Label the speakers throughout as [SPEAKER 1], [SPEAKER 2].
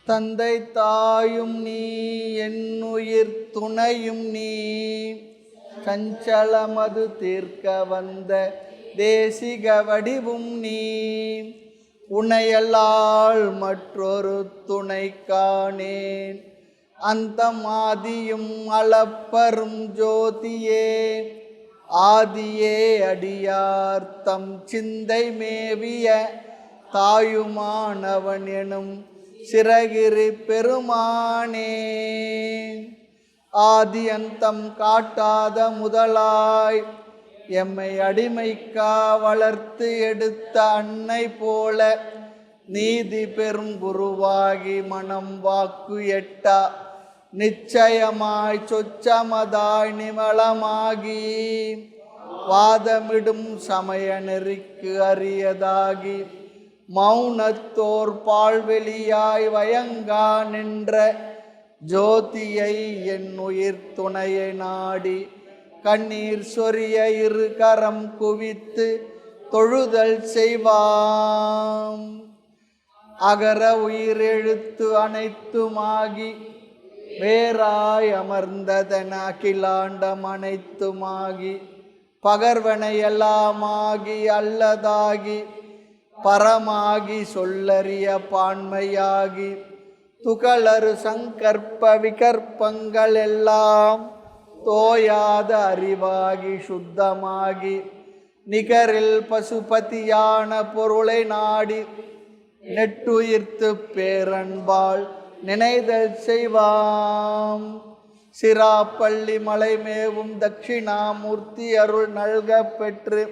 [SPEAKER 1] தந்தை தாயும் நீ என்னுயிர் துணையும் நீ சஞ்சலமது தீர்க்க வந்த தேசிக வடிவும் நீ உன்னையல்லால் மற்றொரு துணை காணேன் அந்த மாதியும் அளப்பரும் ஜோதியே ஆதியே அடியார்த்தம் சிந்தை மேவிய தாயுமானவன் எனும் சிறகிரி பெருமானே ஆதி அந்தம் காட்டாத முதலாய் எம்மை அடிமைக்கா வளர்த்து எடுத்த அன்னை போல நீதி பெரும் குருவாகி மனம் வாக்கு எட்டா நிச்சயமாய் சொச்சமதாய் நிமலமாகி வாதமிடும் சமய நெறிக்கு அரியதாகி மௌனத்தோர் பால்வெளியாய் வயங்கா நின்ற ஜோதியை என் உயிர் துணையை நாடி கண்ணீர் சொரிய இரு கரம் குவித்து தொழுதல் செய்வாம். அகர உயிர் எழுத்து அனைத்துமாகி வேறாய் அமர்ந்ததன அகிலாண்டம் அனைத்துமாகி பகர்வனை எல்லாமாகி அல்லதாகி பரமாகி சொல்லறிய பான்மையாகி துகளறு சங்கற்ப விகற்பங்கள் எல்லாம் தோயாத அறிவாகி சுத்தமாகி நிகரில் பசுபதியான பொருளை நாடி நெட்டுயிர்த்து பேரன்பால் நினைதல் செய்வாம். சிராப்பள்ளி மலை மேவும் தட்சிணாமூர்த்தி அருள் நல்க பெற்று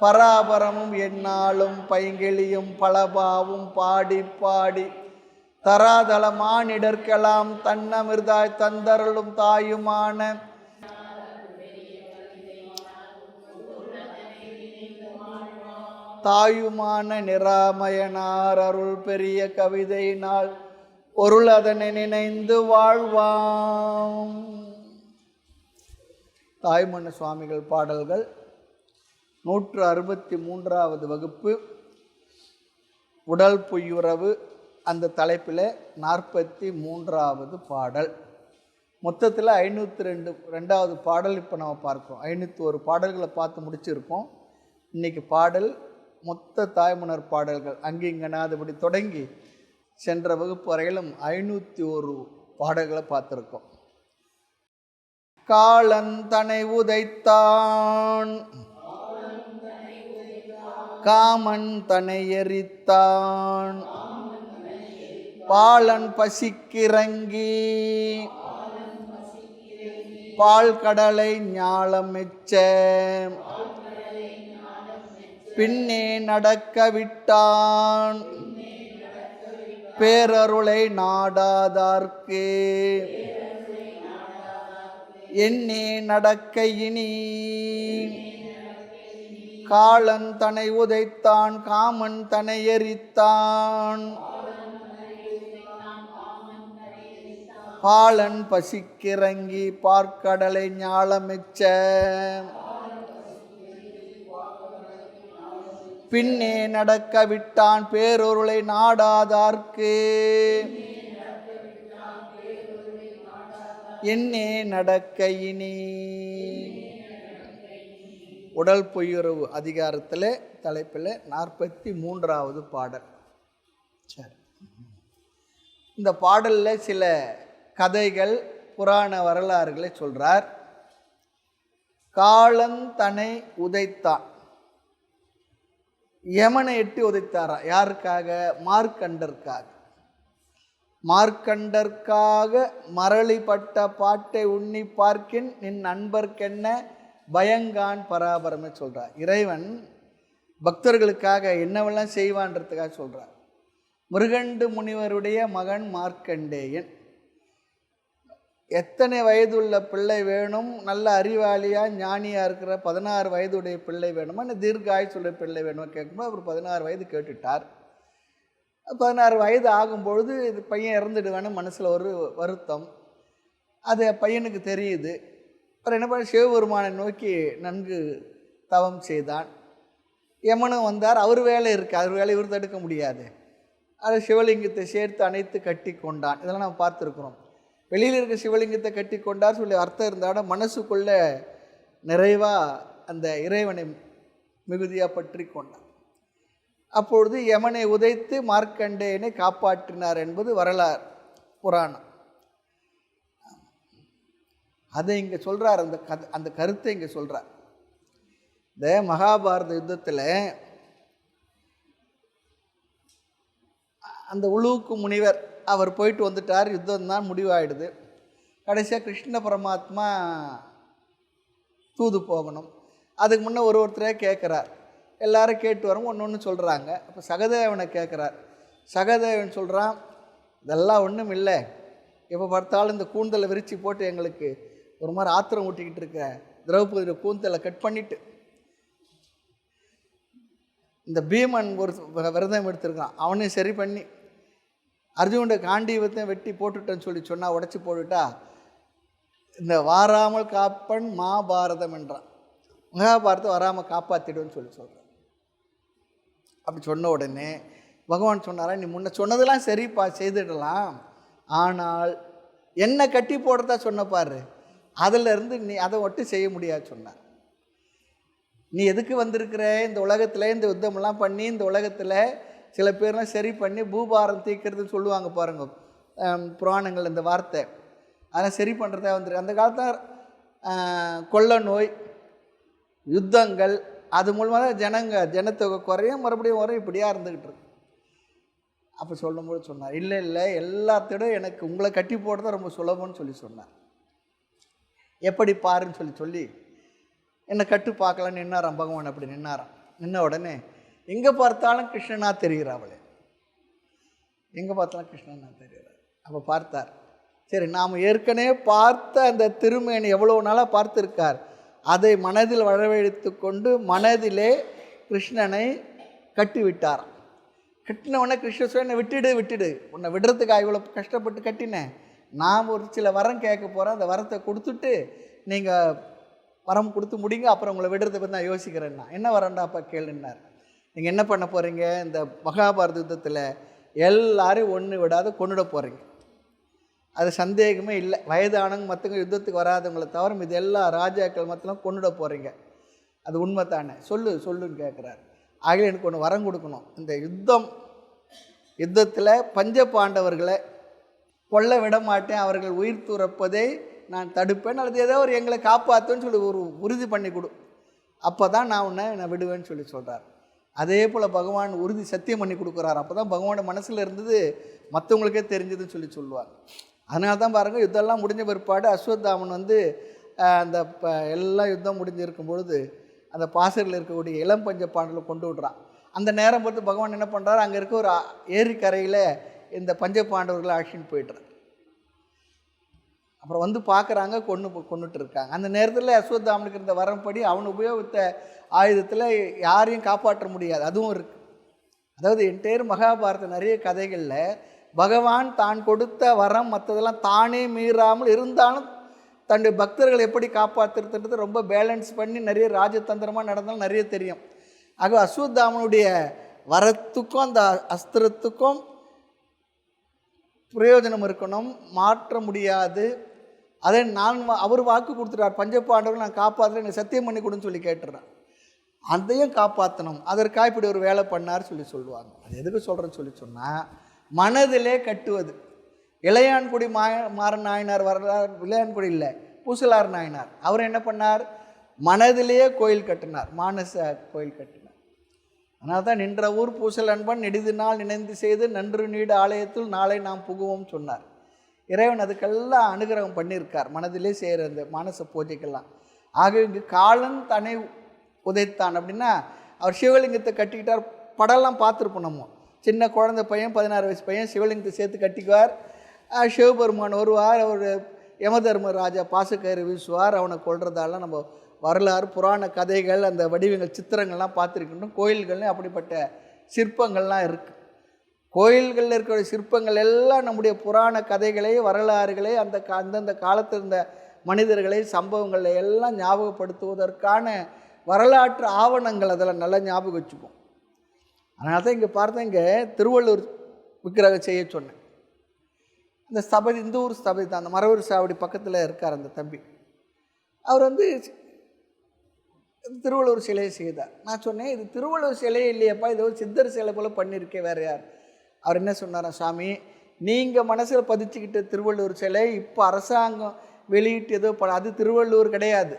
[SPEAKER 1] பராபரமும் எந்நாளும் பைங்கிளியும் பலபாவும் பாடி பாடி தராதள மானிடர்க்கலாம் தன்னமிர்தாய் தந்தருளும் தாயுமான நிராமயனார் அருள் பெரிய கவிதையினால் பொருள் அதனை நினைந்து வாழ்வாம். தாயுமான சுவாமிகள் பாடல்கள் 163வது வகுப்பு உடல் பொய்யுறவு அந்த தலைப்பில் 43வது பாடல். மொத்தத்தில் 502வது பாடல் இப்போ நம்ம பார்க்கிறோம். 501 பாடல்களை பார்த்து முடிச்சிருக்கோம். இன்றைக்கி பாடல் மொத்த தாய்மலர் பாடல்கள் அங்கிங்கனாதபடி தொடங்கி சென்ற வகுப்பு வரையிலும் 501 பாடல்களை பார்த்துருக்கோம். காலன் தனை உதைத்தான் காமன் தனை எரித்தான் பாலன் பசிக்கிறங்கி பால் கடலை ஞாலம் மெச்ச பின்னே நடக்க விட்டான் பேரருளை நாடாதார்க்கு என்னே நடக்க இனி. காலன் தனை உதைத்தான் காமன் தனை எரித்தான் பாலன் பசிக்கிறங்கி பார்க்கடலை ஞாலமெச்ச பின்னே நடக்க விட்டான் பேரொருளை நாடாதார்க்கு என்னே நடக்க இனி. உடல் பொய்யுறவு அதிகாரத்தில் தலைப்பில் 43வது பாடல். சரி, இந்த பாடலில் சில கதைகள் புராண வரலாறுகளை சொல்கிறார். காலன் தனை உதைத்தான், யமனை எட்டி உதைத்தாரா. யாருக்காக? மார்க்கண்டற்காக. மார்க்கண்டற்காக மரளிப்பட்ட பாட்டை உண்ணி பார்க்கின் நின் நண்பர்க்கென்ன பயங்கான் பராபரமே சொல்கிறார். இறைவன் பக்தர்களுக்காக என்னவெல்லாம் செய்வான்றதுக்காக சொல்கிறார். முருகண்டு முனிவருடைய மகன் மார்க்கண்டேயன். எத்தனை வயதுள்ள பிள்ளை வேணும்? நல்ல அறிவாளியாக ஞானியாக இருக்கிற 16 வயதுடைய பிள்ளை வேணுமா, இல்லை தீர்காயுசுடைய பிள்ளை வேணுமா கேட்கும்போது அவர் 16 வயது கேட்டுட்டார். 16 வயது ஆகும்பொழுது இது பையன் இறந்துடுவேன்னு மனசில் ஒரு வருத்தம். அது பையனுக்கு தெரியுது. அப்புறம் என்ன பண்ண, சிவபெருமானை நோக்கி நன்கு தவம் செய்தான். யமனும் வந்தார். அவர் வேலை இருக்குது, அவர் வேலை இவர் தடுக்க முடியாது. அது சிவலிங்கத்தை சேர்த்து அணைத்து கட்டி கொண்டான். இதெல்லாம் நம்ம பார்த்துருக்குறோம். வெளியில் இருக்க சிவலிங்கத்தை கட்டி கொண்டார் சொல்லி அர்த்தம் இருந்தாலும் மனசுக்குள்ள நிறைவாக அந்த இறைவனை மிகுதியாக பற்றி கொண்டார். அப்பொழுது யமனை உதைத்து மார்க்கண்டேயனை காப்பாற்றினார் என்பது வரலாறு, புராணம். அதை இங்கே சொல்கிறார். அந்த கருத்தை இங்கே சொல்கிறார். இந்த மகாபாரத யுத்தத்தில் அந்த உலூக்கு முனிவர் அவர் போயிட்டு வந்துட்டார். யுத்தம் தான் முடிவாயிடுது. கடைசியாக கிருஷ்ண பரமாத்மா தூது போகணும். அதுக்கு முன்னே ஒருத்தரே கேட்குறார். எல்லாரும் கேட்டு வரும், ஒன்று ஒன்று சொல்கிறாங்க. அப்போ சகதேவனை கேட்குறார். சகதேவன் சொல்கிறான், இதெல்லாம் ஒன்றும் இல்லை, எப்போ பார்த்தாலும் இந்த கூந்தலை விரித்து போட்டு எங்களுக்கு ஒரு மாதிரி ஆத்திரம் ஊட்டிக்கிட்டு இருக்க திரௌபதியோட கூந்தலை கட் பண்ணிவிட்டு இந்த பீமன் ஒரு விரதம் எடுத்திருக்கான், அவனையும் சரி பண்ணி அர்ஜுனோட காண்டீவத்தையும் வெட்டி போட்டுட்டேன்னு சொன்னால் உடச்சி போட்டுட்டா இந்த வாராமல் காப்பன் மகாபாரதம் என்றான். மகாபாரதம் வராமல் காப்பாற்றிடுன்னு சொல்கிறான். அப்படி சொன்ன உடனே பகவான் சொன்னாரா, நீ முன்ன சொன்னதெல்லாம் சரிப்பா, செய்துடலாம், ஆனால் என்னை கட்டி போடுறதா சொன்னப்பாரு, அதிலிருந்து நீ அதை ஒட்டு செய்ய முடியாது சொன்னார். நீ எதுக்கு வந்திருக்கிற, இந்த உலகத்தில் இந்த யுத்தமெல்லாம் பண்ணி இந்த உலகத்தில் சில பேர்லாம் சரி பண்ணி பூபாரம் தீர்க்கிறதுன்னு சொல்லுவாங்க பாருங்க புராணங்கள், இந்த வார்த்தை அதெல்லாம் சரி பண்ணுறதா வந்துருக்கு. அந்த காலத்தில் கொள்ள நோய், யுத்தங்கள், அது மூலமாக தான் ஜனத்தொகை குறையும், மறுபடியும் வரும், இப்படியா இருந்துக்கிட்டு இருக்கு. அப்போ சொல்லும்போது சொன்னார், இல்லை இல்லை, எல்லாத்தோட எனக்கு உங்களை கட்டி போடுறது ரொம்ப சுலபம்னு சொன்னார். எப்படி பாருன்னு சொல்லி என்னை கட்டு பார்க்கலான்னு நின்னாராம் பகவான். அப்படி நின்னாராம். நின்ன உடனே எங்கே பார்த்தாலும் கிருஷ்ணனா தெரிகிறார். அவளே எங்கே பார்த்தாலும் கிருஷ்ணனா தெரிகிறார். அப்போ பார்த்தார், சரி நாம் ஏற்கனவே பார்த்த அந்த திருமேனி எவ்வளோ நாளாக பார்த்துருக்கார், அதை மனதில் வரவழைத்து கொண்டு மனதிலே கிருஷ்ணனை கட்டி விட்டாராம். கட்டினவுடனே கிருஷ்ண என்னை விட்டுடு, உன்னை விடுறதுக்காக இவ்வளோ கஷ்டப்பட்டு கட்டினேன், நான் ஒரு சில வரம் கேட்க போகிறேன், அந்த வரத்தை கொடுத்துட்டு நீங்கள் வரம் கொடுத்து முடிங்க, அப்புறம் உங்களை விடுறதை பற்றி நான் யோசிக்கிறேன்னா. என்ன வரண்டா அப்போ கேளுன்னார். நீங்கள் என்ன பண்ண போகிறீங்க, இந்த மகாபாரத யுத்தத்தில் எல்லாரையும் ஒன்று விடாத கொண்டுட போகிறீங்க, அது சந்தேகமே இல்லை. வயதானவங்க மற்றவங்க யுத்தத்துக்கு வராதவங்களை தவிர இது எல்லா ராஜாக்கள் மற்றெல்லாம் கொண்டுட போகிறீங்க, அது உண்மை தானே, சொல்லுன்னு கேட்குறாரு. ஆகவே எனக்கு ஒன்று வரம் கொடுக்கணும், இந்த யுத்தத்தில் பஞ்ச பாண்டவர்களை கொல்ல விட மாட்டேன், அவர்கள் உயிர் துறப்பதை நான் தடுப்பேன், அல்லது ஏதோ ஒரு எங்களை காப்பாற்றுன்னு சொல்லி ஒரு உறுதி பண்ணி கொடு, அப்போ தான் நான் உன்னை விடுவேன்னு சொல்கிறார். அதே போல் பகவான் உறுதி சத்தியம் பண்ணி கொடுக்குறாரு. அப்போ தான் பகவானோட மனசில் இருந்தது மற்றவங்களுக்கே தெரிஞ்சதுன்னு சொல்லுவார். அதனால தான் பாருங்கள், யுத்தம்லாம் முடிஞ்ச பிற்பாடு அஸ்வத்தாமன் அந்த எல்லாம் யுத்தம் முடிஞ்சிருக்கும் பொழுது அந்த பாசறையில் இருக்கக்கூடிய இளம் பஞ்ச பாண்டவர்களை கொண்டு விடுறான். அந்த நேரம் பார்த்து பகவான் என்ன பண்ணுறாரு, அங்கே இருக்க ஒரு ஏரிக்கரையில் இந்த பஞ்ச பாண்டவர்களை அழைச்சின்னு போய்ட்டுறார். அப்புறம் பார்க்குறாங்க, கொண்டுட்டு இருக்காங்க. அந்த நேரத்தில் அஸ்வத்தாமனுக்கு இருந்த வரம்படி அவன் உபயோகித்த ஆயுதத்தில் யாரையும் காப்பாற்ற முடியாது, அதுவும் இருக்குது. அதாவது என்டையர் மகாபாரத நிறைய கதைகளில் பகவான் தான் கொடுத்த வரம் மற்றதெல்லாம் தானே மீறாமல் இருந்தாலும் தன்னுடைய பக்தர்களை எப்படி காப்பாற்றுறது ரொம்ப பேலன்ஸ் பண்ணி நிறைய ராஜதந்திரமாக நடந்தாலும் நிறைய தெரியும். ஆக அஸ்வத்தாமனுடைய வரத்துக்கும் அந்த அஸ்திரத்துக்கும் பிரயோஜனம் இருக்கணும், மாற்ற முடியாது. அதை அவர் வாக்கு கொடுத்துட்டார், பஞ்சபாண்டவர்கள் நான் காப்பாற்றுறேன், எனக்கு சத்தியம் பண்ணி கொடுன்னு சொல்லி கேட்டுறான். அதையும் காப்பாற்றணும், அதற்காக இப்படி ஒரு வேலை பண்ணார் சொல்லுவாங்க. அது எதுக்கு சொல்கிறேன்னு சொன்னால், மனதிலே கட்டுவது. இளையான்குடி மாறன் நாயனார் வரலாறு, இளையான்குடி இல்லை, பூசலார் நாயனார், அவர் என்ன பண்ணார், மனதிலேயே கோயில் கட்டினார், மானச கோயில் கட்டினார். அதனால தான் நின்ற ஊர் பூசல் அன்பன் நெடுது நாள் நினைந்து செய்து நன்று நீடு ஆலயத்தில் நாளை நாம் புகுவோம் சொன்னார். இறைவன் அதுக்கெல்லாம் அனுகிரகம் பண்ணியிருக்கார், மனதிலே செய்கிற அந்த மானச பூஜைக்கெல்லாம். ஆக இங்கு காலன் தன்னை உதைத்தான் அப்படின்னா அவர் சிவலிங்கத்தை கட்டிக்கிட்டார். படம்லாம் பார்த்துருப்போம் நம்ம, சின்ன குழந்தை பையன் 16 வயசு பையன் சிவலிங்கத்தை சேர்த்து கட்டிக்குவார். சிவபெருமான் வருவார், அவர் யமதர்ம ராஜா பாசக்கயிறு வீசுவார், அவனை கொள்றதாலாம் நம்ம வரலாறு புராண கதைகள் அந்த வடிவங்கள் சித்திரங்கள்லாம் பார்த்துருக்கின்றோம். கோயில்கள்லையும் அப்படிப்பட்ட சிற்பங்கள்லாம் இருக்குது. கோயில்களில் இருக்கிற சிற்பங்கள் எல்லாம் நம்முடைய புராண கதைகளை வரலாறுகளை அந்தந்த காலத்தில் இருந்த மனிதர்களை சம்பவங்களை எல்லாம் ஞாபகப்படுத்துவதற்கான வரலாற்று ஆவணங்கள் அதெல்லாம் நல்லா ஞாபகம் வச்சுப்போம். அதனால தான் இங்கே பார்த்தேன், இங்கே திருவள்ளூர் விக்கிரகம் செய்ய சொன்னேன். அந்த ஸ்தபதி, இந்த ஊர் ஸ்தபதி தான், அந்த மரவூர் சாவடி பக்கத்தில் இருக்கார் அந்த தம்பி. அவர் வந்து திருவள்ளுவர் சிலையை செய்தார். நான் சொன்னேன், இது திருவள்ளுவர் சிலையே இல்லையப்பா, இது ஒரு சித்தர் சிலை போல் பண்ணியிருக்கேன், வேறு யார்? அவர் என்ன சொன்னாரா, சாமி நீங்கள் மனசில் பதிச்சுக்கிட்ட திருவள்ளுவர் சிலை இப்போ அரசாங்கம் வெளியிட்டு ஏதோ அது திருவள்ளுவர் கிடையாது.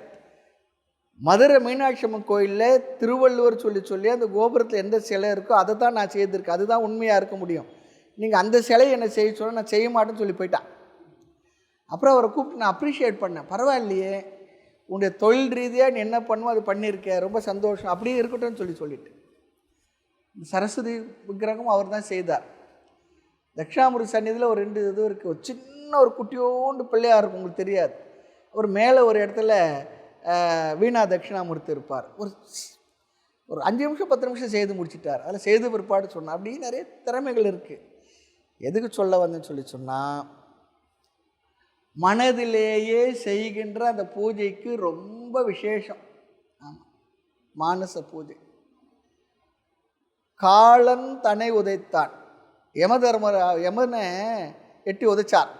[SPEAKER 1] மதுரை மீனாட்சி அம்மன் கோயிலில் திருவள்ளுவர் சொல்லி அந்த கோபுரத்தில் எந்த சிலை இருக்கோ அதை தான் நான் செய்திருக்கேன், அதுதான் உண்மையாக இருக்க முடியும். நீங்கள் அந்த சிலையை என்ன செய்ய சொன்னால் நான் செய்ய மாட்டேன்னு சொல்லி போயிட்டான். அப்புறம் அவரை கூப்பிட்டு நான் அப்ரிஷியேட் பண்ணேன். பரவாயில்லையே, உன்னுடைய தொழில் ரீதியாக நீ என்ன பண்ணுமோ அது பண்ணியிருக்கேன், ரொம்ப சந்தோஷம், அப்படியே இருக்கட்டும்னு சொல்லிட்டு சரஸ்வதி விக்கிரகம் அவர் தான் செய்தார். தட்சிணாமூர்த்தி சந்நிதியில் ஒரு 2 இது இருக்குது. ஒரு சின்ன ஒரு குட்டியோண்டு பிள்ளையாக இருக்கும், உங்களுக்கு தெரியாது. அவர் மேலே ஒரு இடத்துல வீணா தட்சிணாமூர்த்தி இருப்பார். ஒரு 5 நிமிஷம் 10 நிமிஷம் செய்து முடிச்சிட்டார். அதில் செய்து பிற்பாடு சொன்னார். அப்படி நிறைய திறமைகள் இருக்குது. எதுக்கு சொல்ல வந்தேன்னு சொன்னால், மனதிலேயே செய்கின்ற அந்த பூஜைக்கு ரொம்ப விசேஷம். ஆமாம், மானச பூஜை. காலன் தன்னை உதைத்தான். யமனை எட்டி உதைச்சார்.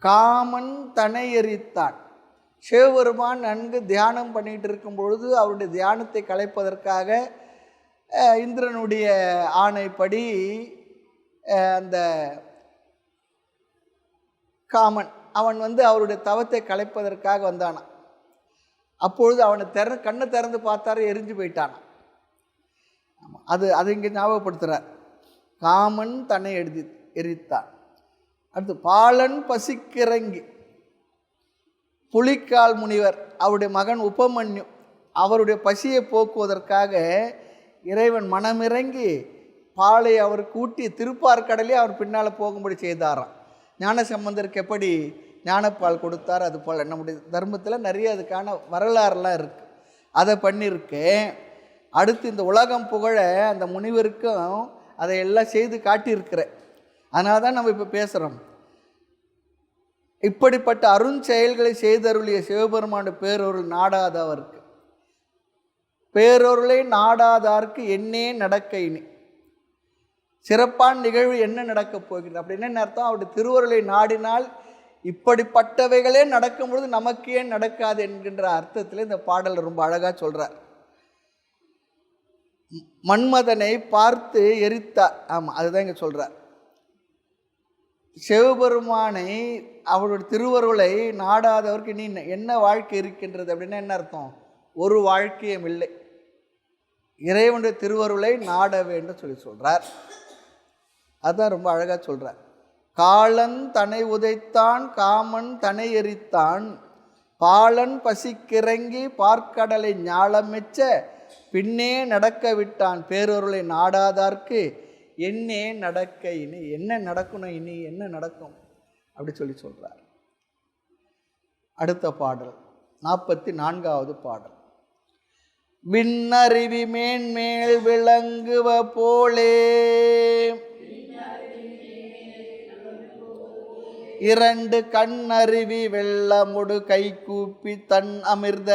[SPEAKER 1] காமன் தன்னை எரித்தான். சிவபெருமான் நன்கு தியானம் பண்ணிகிட்டு இருக்கும் பொழுது அவருடைய தியானத்தை கலைப்பதற்காக இந்திரனுடைய ஆணைப்படி அந்த காமன் அவன் அவருடைய தவத்தை கலைப்பதற்காக வந்தானான். அப்பொழுது அவனை கண்ணை திறந்து பார்த்தாரு, எரிஞ்சு போயிட்டானான். அது இங்கே ஞாபகப்படுத்துகிறார். காமன் தன்னை எரித்தான். அடுத்து பாலன் பசிக்கிறங்கி. புலிக்கால் முனிவர் அவருடைய மகன் உபமன்யு அவருடைய பசியை போக்குவதற்காக இறைவன் மனமிறங்கி பாலை அவருக்கு ஊட்டி திருப்பார்கடலே அவர் பின்னால் போகும்படி செய்தாராம். ஞானசம்பந்தருக்கு எப்படி ஞானப்பால் கொடுத்தார், அது போல் நம்முடைய தர்மத்தில் நிறைய அதுக்கான வரலாறுலாம் இருக்குது. அதை பண்ணியிருக்கேன். அடுத்து இந்த உலகம் புகழ அந்த முனிவருக்கும் அதையெல்லாம் செய்து காட்டியிருக்கிறேன். அதனால தான் நம்ம இப்போ பேசுகிறோம். இப்படிப்பட்ட அருஞ்செயல்களை செய்தருளிய சிவபெருமானுடைய பேரொருள் நாடாதவருக்கு, பேரொருளை நாடாதாருக்கு என்னே நடக்க இனி. சிறப்பான நிகழ்வு என்ன நடக்கப் போகிறது அப்படின்னு என்ன அர்த்தம்? அவருடைய திருவருளை நாடினால் இப்படிப்பட்டவைகளே நடக்கும் பொழுது நமக்கு ஏன் நடக்காது என்கின்ற அர்த்தத்தில் இந்த பாடல் ரொம்ப அழகாக சொல்கிறார். மன்மதனை பார்த்து எரித்தார். ஆமாம், அதுதான் இங்கே சொல்கிறார். சிவபெருமானை அவருடைய திருவருளை நாடாதவருக்கு இனி என்ன வாழ்க்கை இருக்கின்றது அப்படின்னா என்ன அர்த்தம்? ஒரு வாழ்க்கையும் இல்லை. இறைவனுடைய திருவருளை நாட வேண்டும் சொல்கிறார். அதுதான் ரொம்ப அழகாக சொல்கிறார். காலன் தன்னை உதைத்தான், காமன் தன்னை எரித்தான், பாலன் பசிக்கிறங்கி பார்க்கடலை ஞாலமெச்ச பின்னே நடக்க விட்டான், பேரொருளை நாடாதார்க்கு என்னே நடக்க இனி. என்ன நடக்கணும், இனி என்ன நடக்கும் அப்படி சொல்கிறார். அடுத்த பாடல் 44வது பாடல். விண்ணறிவி மேன்மேல் விளங்குவ போலே இரண்டு கண்ணருவி வெள்ளமுடு கை கூப்பி தன் அமிர்த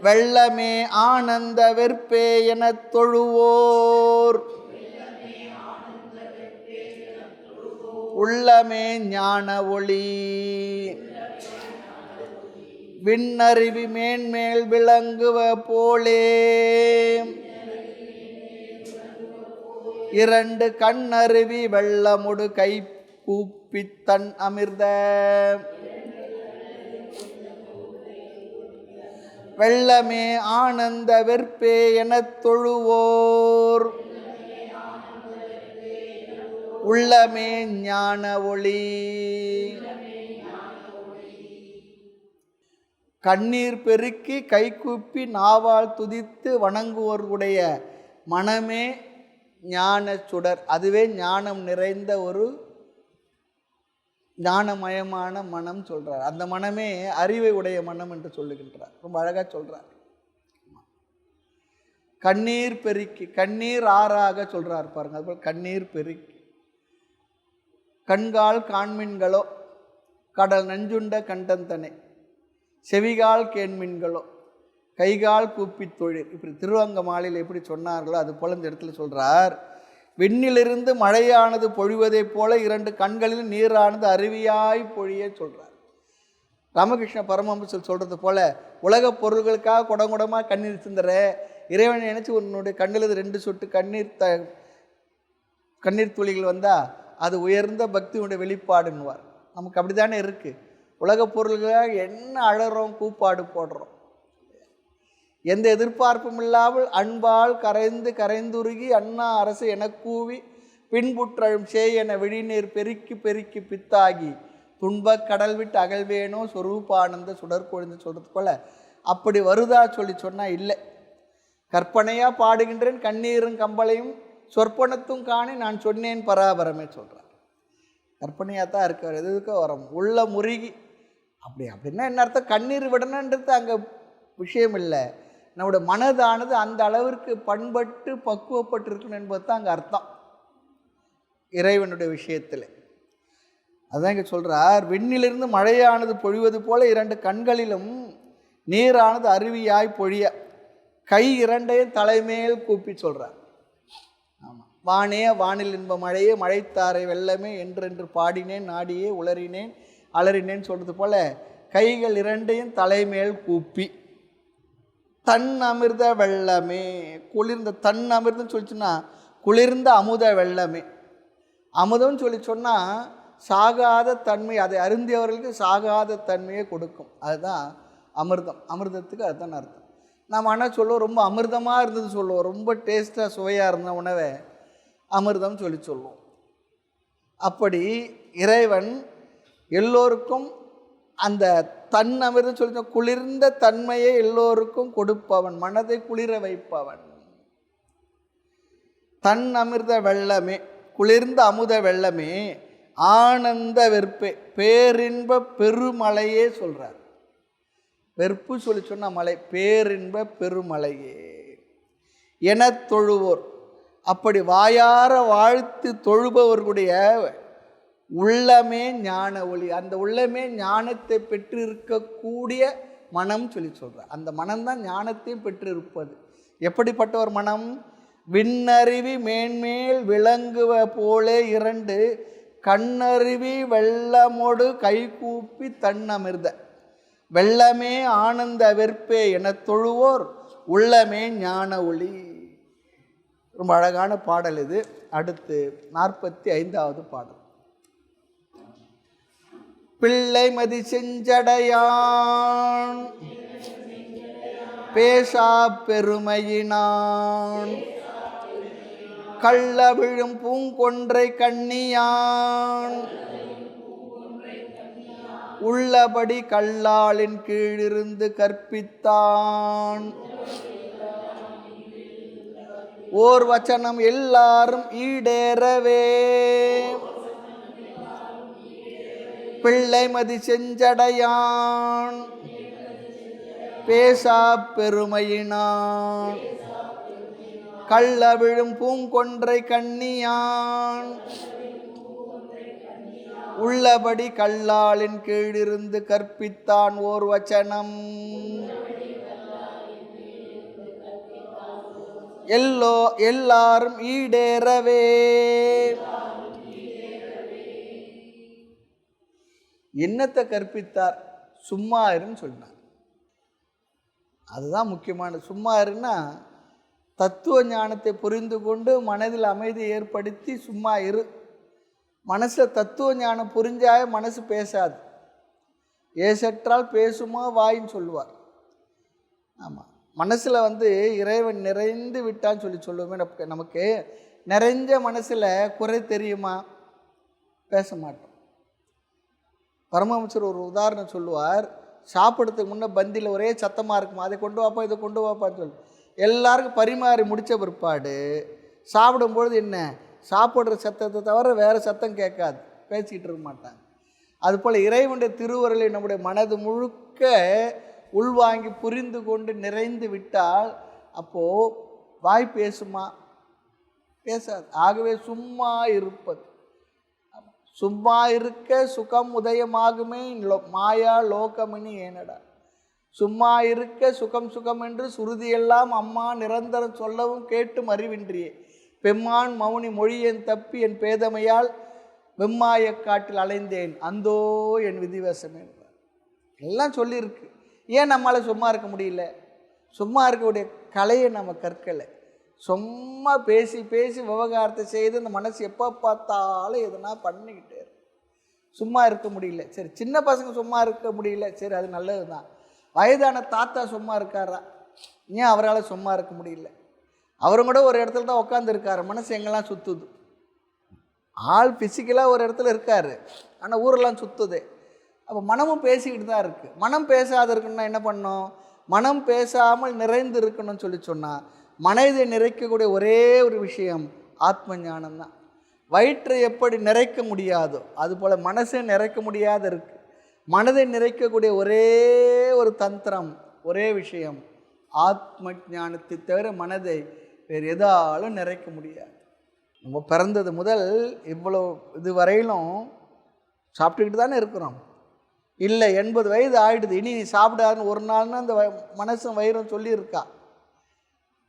[SPEAKER 1] வெள்ளமே ஆனந்த வெற்பே எனத் தொழுவோர் உள்ளமே ஞான ஒளி. விண்ணறிவி மேன்மேல் விளங்குவ போலே இரண்டு கண்ணருவி வெள்ளமுடு கை கூப்பி தன் அமிர்த வெள்ளமே ஆனந்த வெற்பே எனத் தொழுவோர் உள்ளமே ஞான ஒளி. கண்ணீர் பெருக்கி கைகூப்பி நாவால் துதித்து வணங்குவோருடைய மனமே ஞான சுடர். அதுவே ஞானம் நிறைந்த ஒரு ஞானமயமான மனம் சொல்கிறார். அந்த மனமே அறிவை உடைய மனம் என்று சொல்லுகின்றார். ரொம்ப அழகாக சொல்கிறார். கண்ணீர் பெருக்கி, கண்ணீர் ஆறாக சொல்கிறார் பாருங்க. அதுபோல் கண்ணீர் பெருக்கி கண்கால் காண்மீன்களோ கடல் நஞ்சுண்ட கண்டந்தனை செவிகால் கேண்மின்களோ கைகால் கூப்பி தொழில். இப்படி திருவங்க மாலையில் எப்படி சொன்னார்களோ அது போல இந்த இடத்துல சொல்கிறார், விண்ணிலிருந்து மழையானது பொழிவதைப் போல 2 கண்களில் நீரானது அருவியாய் பொழிய சொல்கிறார். ராமகிருஷ்ண பரமஹம்சர் சொல்கிறது போல உலக பொருள்களுக்காக குடங்குடமாக கண்ணீர் சிந்துற இறைவனை நினச்சி உன்னுடைய கண்ணில் 2 சொட்டு கண்ணீர் துளிகள் வந்தால் அது உயர்ந்த பக்தியுடைய வெளிப்பாடுன்னுவார். நமக்கு அப்படி தானே இருக்குது. உலக பொருள்களாக என்ன அழறோம், கூப்பாடு போடுறோம். எந்த எதிர்பார்ப்பும் இல்லாமல் அன்பால் கரைந்துருகி அண்ணா அரசு எனக்கூவி பின்புற்றழும் என விழிநீர் பெருக்கி பெருக்கி பித்தாகி துன்பக் கடல் விட்டு அகழ்வேனோ சொரூபானந்த சுடற்கொழுந்து சொல்கிறது போல் அப்படி வருதா சொன்னால் இல்லை. கற்பனையாக பாடுகின்றேன் கண்ணீரும் கம்பளையும் சொற்பனத்தும் காணி நான் சொன்னேன் பராபரமே சொல்கிறார். கற்பனையாக தான் இருக்கார், எதுக்கோ வரோம் உள்ள முருகி அப்படின்னா என்ன அர்த்தம்? கண்ணீர் விடணுன்றது அங்கே விஷயம் இல்லை. நம்முடைய மனதானது அந்த அளவிற்கு பண்பட்டு பக்குவப்பட்டு இருக்கணும் என்பது தான் அங்கே அர்த்தம் இறைவனுடைய விஷயத்தில். அதுதான் இங்கே சொல்கிறார், விண்ணிலிருந்து மழையானது பொழிவது போல 2 கண்களிலும் நீரானது அருவியாய் பொழிய கை 2ஐயும் தலைமேல் கூப்பி சொல்கிறார். ஆமாம், வானே வானில் இன்ப மழையே மழைத்தாரை வெள்ளமே என்றென்று பாடினேன் நாடியே உளறினேன் அலறினேன்னு சொல்கிறது போல கைகள் 2ஐயும் தலைமேல் கூப்பி தன் அமிர்த வெள்ளமே குளிர்ந்த தன் அமிர்தம்னு சொல்லிச்சுன்னா குளிர்ந்த அமுத வெள்ளமே. அமுதம்னு சொல்லி சொன்னால் சாகாத தன்மை, அதை அருந்தியவர்களுக்கு சாகாத தன்மையை கொடுக்கும். அதுதான் அமிர்தம். அமிர்தத்துக்கு அதுதான் அர்த்தம். நாம் ஆனால் சொல்லுவோம் ரொம்ப அமிர்தமாக இருந்தது சொல்லுவோம், ரொம்ப டேஸ்ட்டாக சுவையாக இருந்த உணவை அமிர்தம் சொல்லுவோம். அப்படி இறைவன் எல்லோருக்கும் அந்த தன் அமிர்தம் சொல்லி குளிர்ந்த தன்மையை எல்லோருக்கும் கொடுப்பவன், மனதை குளிர வைப்பவன். தன் அமிர்த வெள்ளமே குளிர்ந்த அமுத வெள்ளமே ஆனந்த வெற்பே பேரின்ப பெருமலையே சொல்கிறார். வெறுப்பு சொல்லி சொன்ன மலை பேரின்ப பெருமலையே என தொழுவோர். அப்படி வாயார வாழ்த்து தொழுபவர்களுடைய உள்ளமே ஞான ஒளி, அந்த உள்ளமே ஞானத்தை பெற்றிருக்கக்கூடிய மனம் சொல்லி சொல்கிறார். அந்த மனம்தான் ஞானத்தையும் பெற்றிருப்பது. எப்படிப்பட்ட ஒரு மனம்? விண்ணருவி மேன்மேல் விளங்குவ போலே 2 கண்ணருவி வெள்ளமோடு கைகூப்பி தன்னமிர்த வெள்ளமே ஆனந்த வெற்பே என தொழுவோர் உள்ளமே ஞான ஒளி. ரொம்ப அழகான பாடல் இது. அடுத்து 45வது பாடல். பிள்ளை மதி செஞ்சடையான் பேசா பெருமையினான் கள்ள விழும் பூங்கொன்றை கண்ணியான் உள்ளபடி கல்லாளின் கீழிருந்து கற்பித்தான் ஓர் வச்சனம் எல்லாரும் ஈடேறவே பிள்ளை மதி செஞ்சடையான் பேசா பெருமையினான் கள்ள விழும் பூங்கொன்றை கண்ணியான் உள்ளபடி கல்லாளின் கீழிருந்து கற்பித்தான் ஓர் வச்சனம் எல்லாரும் ஈடேறவே. என்னத்தை கற்பித்தார்? சும்மா இருன்னு சொன்னார். அதுதான் முக்கியமானது. சும்மா இருன்னா தத்துவ ஞானத்தை புரிந்து கொண்டு மனதில் அமைதி ஏற்படுத்தி சும்மா இரு. மனசில் தத்துவ ஞானம் புரிஞ்சாய மனசு பேசாது. ஏசற்றால் பேசுமா வாயின்னு சொல்லுவார். ஆமாம், மனசில் இறைவன் நிறைந்து விட்டான்னு சொல்லுவோமே. நமக்கு நிறைஞ்ச மனசில் குறை தெரியுமா? பேச மாட்டோம். பரமஹம்சர் ஒரு உதாரணம் சொல்லுவார். சாப்பிட்றதுக்கு முன்னே பந்தியில் ஒரே சத்தமாக இருக்குமா, அதை கொண்டு வாப்பா இதை கொண்டு வாப்பான்னு சொல்லு. எல்லாருக்கும் பரிமாறி முடித்த பிற்பாடு சாப்பிடும்பொழுது என்ன, சாப்பிட்ற சத்தத்தை தவிர வேறு சத்தம் கேட்காது, பேசிக்கிட்டு இருக்க மாட்டாங்க. அதுபோல் இறைவனுடைய திருவருளை நம்முடைய மனது முழுக்க உள்வாங்கி புரிந்து கொண்டு நிறைந்து விட்டால் அப்போது வாய் பேசுமா? பேசாது. ஆகவே சும்மா இருப்பது. சும்மா இருக்க சுகம் உதயமாகுமே மாயா லோகமினி ஏனடா. சும்மா இருக்க சுகம் சுகம் என்று சுருதியெல்லாம் அம்மா நிரந்தரம் சொல்லவும் கேட்டும் அறிவின்றியே பெம்மான் மௌனி மொழியன் தப்பி என் பேதமையால் வெம்மாய காட்டில் அலைந்தேன் அந்தோ என் விதிவசமே. எல்லாம் சொல்லியிருக்கு. ஏன் நம்மளால் சும்மா இருக்க முடியல? சும்மா இருக்கக்கூடிய கலையை நம்ம கற்கலை. சும்மா பேசி பேசி விவகாரத்தை செய்து இந்த மனசு எப்போ பார்த்தாலும் எதுனா பண்ணிக்கிட்டே இருக்கு. சும்மா இருக்க முடியல. சரி, சின்ன பசங்க சும்மா இருக்க முடியல, சரி அது நல்லது தான். வயதான தாத்தா சும்மா இருக்காரா? ஏன் அவரால் சும்மா இருக்க முடியல? அவரும் கூட ஒரு இடத்துல தான் உட்காந்துருக்காரு, மனசு எங்கெல்லாம் சுற்றுது. ஆள் ஃபிசிக்கலாக ஒரு இடத்துல இருக்கார், ஆனால் ஊரெல்லாம் சுற்றுது. அப்போ மனமும் பேசிக்கிட்டு தான் இருக்குது. மனம் பேசாத இருக்குன்னா என்ன பண்ணணும்? மனம் பேசாமல் நிறைந்து இருக்கணும்னு சொன்னால் மனதை நிறைக்கக்கூடிய ஒரே ஒரு விஷயம் ஆத்ம ஞானம் தான். வயிற்றை எப்படி நிறைக்க முடியாதோ அதுபோல் மனசை நிறைக்க முடியாத இருக்குது. மனதை நிறைக்கக்கூடிய ஒரே ஒரு தந்திரம், ஒரே விஷயம் ஆத்ம ஞானத்தை தவிர மனதை வேறு எதாலும் நிறைக்க முடியாது. நம்ம பிறந்தது முதல் இவ்வளோ இது வரையிலும் சாப்பிட்டுக்கிட்டு தானே இருக்கிறோம். இல்லை 80 வயது ஆகிடுது, இனி நீ சாப்பிடாதுன்னு ஒரு நாள்னு அந்த மனசும் வயிறும் சொல்லியிருக்கா.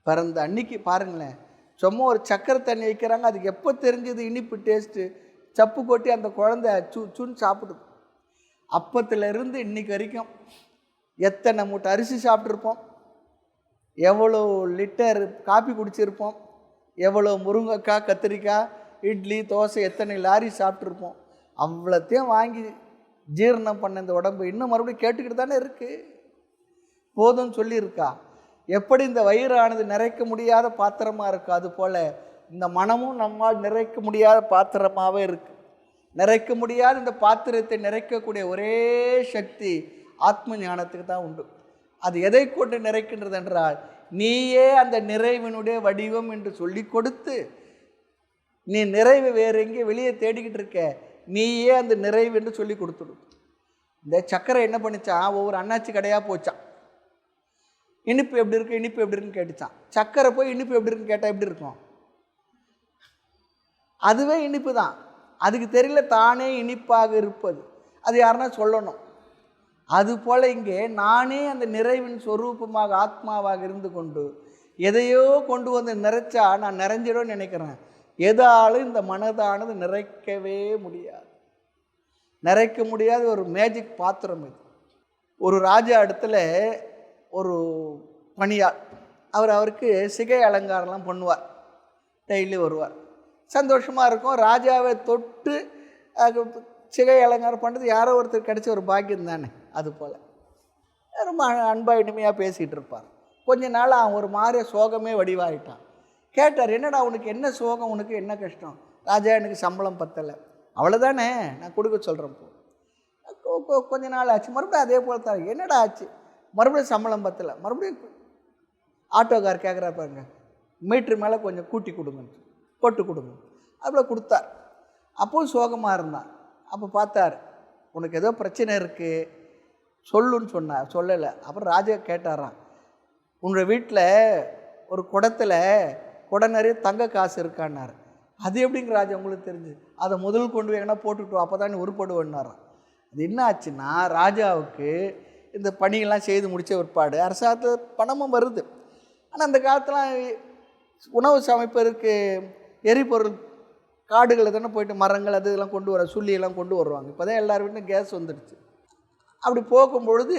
[SPEAKER 1] பிறந்த அன்னைக்கு பாருங்களேன், சும்மா ஒரு சக்கரை தண்ணி வைக்கிறாங்க, அதுக்கு எப்போ தெரிஞ்சது இனிப்பு டேஸ்ட்டு, சப்பு கொட்டி அந்த குழந்தை சுன்னு சாப்பிடுது. அப்பத்துலேருந்து இன்னைக்கு வரைக்கும் எத்தனை மூட்டை அரிசி சாப்பிட்ருப்போம், எவ்வளோ லிட்டர் காப்பி குடிச்சிருப்போம், எவ்வளோ முருங்கைக்காய் கத்திரிக்காய் இட்லி தோசை எத்தனை லாரி சாப்பிட்ருப்போம். அவ்வளோத்தையும் வாங்கி ஜீரணம் பண்ண இந்த உடம்பு இன்னும் மறுபடியும் கேட்டுக்கிட்டு தானே இருக்குது. போதும்னு சொல்லியிருக்கா. எப்படி இந்த வயிறானது நிறைக்க முடியாத பாத்திரமாக இருக்குது, அதுபோல் இந்த மனமும் நம்மால் நிறைக்க முடியாத பாத்திரமாகவே இருக்குது. நிறைக்க முடியாத இந்த பாத்திரத்தை நிறைக்கக்கூடிய ஒரே சக்தி ஆத்ம ஞானத்துக்கு தான் உண்டு. அது எதை கொண்டு நிறைக்கின்றது என்றால், நீயே அந்த நிறைவினுடைய வடிவம் என்று சொல்லி கொடுத்து, நீ நிறைவு வேறு எங்கே வெளியே தேடிக்கிட்டு இருக்க, நீயே அந்த நிறைவு என்று சொல்லி கொடுத்துடும். இந்த சக்கரை என்ன பண்ணிச்சான், ஒவ்வொரு அண்ணாச்சி கடையாக போச்சான். இனிப்பு எப்படி இருக்கு, இனிப்பு எப்படி இருக்குன்னு கேட்டுச்சான். சக்கரை போய் இனிப்பு எப்படி இருக்குன்னு கேட்டால் எப்படி இருக்கும்? அதுவே இனிப்பு தான். அதுக்கு தெரியல தானே இனிப்பாக இருப்பது, அது யாருன்னா சொல்லணும். அதுபோல் இங்கே நானே அந்த நிறைவின் சொரூபமாக ஆத்மாவாக இருந்து கொண்டு எதையோ கொண்டு வந்து நிறைச்சா நான் நிறைஞ்சிடும்னு நினைக்கிறேன். எதாலும் இந்த மனதானது நிறைக்கவே முடியாது. நிறைக்க முடியாத ஒரு மேஜிக் பாத்திரம் இது. ஒரு ராஜா இடத்துல ஒரு பணியாள், அவருக்கு சிகை அலங்காரம்லாம் பண்ணுவார், டெய்லி வருவார், சந்தோஷமாக இருக்கும். ராஜாவை தொட்டு சிகை அலங்காரம் பண்ணுறது யாரோ ஒருத்தர் கிடைச்ச ஒரு பாக்கியம் தானே. அதுபோல் ரொம்ப அன்பாக இனிமையாக பேசிகிட்டு இருப்பார். கொஞ்ச நாள் அவன் ஒரு மாதிரி சோகமே வடிவாகிட்டான். கேட்டார், என்னடா உனக்கு என்ன சோகம், உனக்கு என்ன கஷ்டம்? ராஜா, எனக்கு சம்பளம் பத்தலை. அவ்வளோதானே, நான் கொடுக்க சொல்கிறேன். கொஞ்ச நாள் ஆச்சு, மறுபடியும் அதே போல் தான். என்னடா ஆச்சு? மறுபடியும் சம்பளம் பத்தலை. மறுபடியும் ஆட்டோக்கார் கேட்குறா பாருங்க, மீட்ரு மேலே கொஞ்சம் கூட்டி கொடுங்க, போட்டு கொடுங்க. அதில் கொடுத்தார். அப்போவும் சோகமாக இருந்தான். அப்போ பார்த்தார், உனக்கு ஏதோ பிரச்சனை இருக்குது சொல்லுன்னு சொன்னார். சொல்லலை. அப்புறம் ராஜா கேட்டாராம், உன்னோட வீட்டில் ஒரு குடம் நிறைய தங்க காசு இருக்கான்னார். அது எப்படிங்க ராஜா உங்களுக்கு தெரிஞ்சு? அதை முதல் கொண்டு போய் எங்கன்னா போட்டுக்கிட்டோம், அப்போ தான் நீ உருப்படுவேன்னாராம். அது என்ன ஆச்சுன்னா, ராஜாவுக்கு இந்த பணியெல்லாம் செய்து முடித்த பிற்பாடு அரசாங்கத்தில் பணமும் வருது. ஆனால் அந்த காலத்தில் உணவு சமைப்பதற்கு எரிபொருள் காடுகளில் தானே போய்ட்டு மரங்கள் அது இதெல்லாம் கொண்டு வர சுள்ளியெல்லாம் கொண்டு வருவாங்க. இப்போ தான் எல்லார் வீட்லையும் கேஸ் வந்துடுச்சு. அப்படி போகும்பொழுது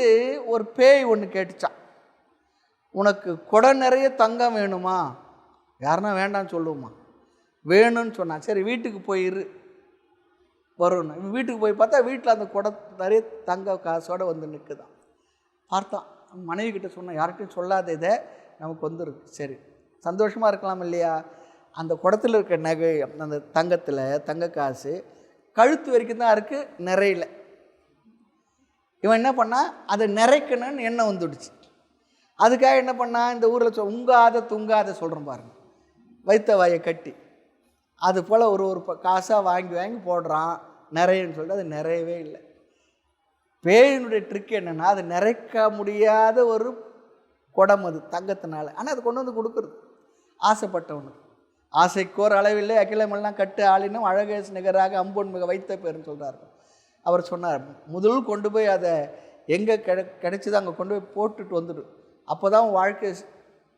[SPEAKER 1] ஒரு பேய் ஒன்று கேட்டுச்சான், உனக்கு குடம் நிறைய தங்கம் வேணுமா? யாருன்னா வேண்டான்னு சொல்லுவோமா? வேணும்னு சொன்னான். சரி வீட்டுக்கு போயிரு வரணும். வீட்டுக்கு போய் பார்த்தா வீட்டில் அந்த குடம் நிறைய தங்க காசோடு வந்து நிற்குதான். பார்த்தான். மனைவி கிட்ட சொன்னான், யார்கிட்டையும் சொல்லாத, இதை நமக்கு வந்துருக்கு. சரி சந்தோஷமாக இருக்கலாம் இல்லையா? அந்த குடத்தில் இருக்க நகை, அந்த தங்கத்தில் தங்க காசு கழுத்து வரைக்கும் தான் இருக்குது, நிறையில. இவன் என்ன பண்ணால் அதை நிறைக்கணும்னு எண்ணம் வந்துடுச்சு. அதுக்காக என்ன பண்ணால், இந்த ஊரில் உங்காத துங்காத சொல்கிறோம் பாருங்கள், வைத்த வாயை கட்டி அது போல் ஒரு காசாக வாங்கி வாங்கி போடுறான் நிறையன்னு சொல்லிட்டு அது நிறையவே இல்லை. பேயினுடைய ட்ரிக் என்னென்னா, அது நிறைக்க முடியாத ஒரு குடம் அது தங்கத்தினால. ஆனால் அது கொண்டு வந்து கொடுக்குறது ஆசைப்பட்டவனுக்கு. ஆசைக்கோர் அளவில்லை அகிலமெல்லாம் கட்டு ஆளினும் அழகேஸ் நிகராக அம்பொன் மிக வைத்த பேருன்னு சொல்கிறார். அவர் சொன்னார், முதல் கொண்டு போய் அதை எங்கே கிடைச்சிதோ அங்கே கொண்டு போய் போட்டுட்டு வந்துடும், அப்போ தான் வாழ்க்கை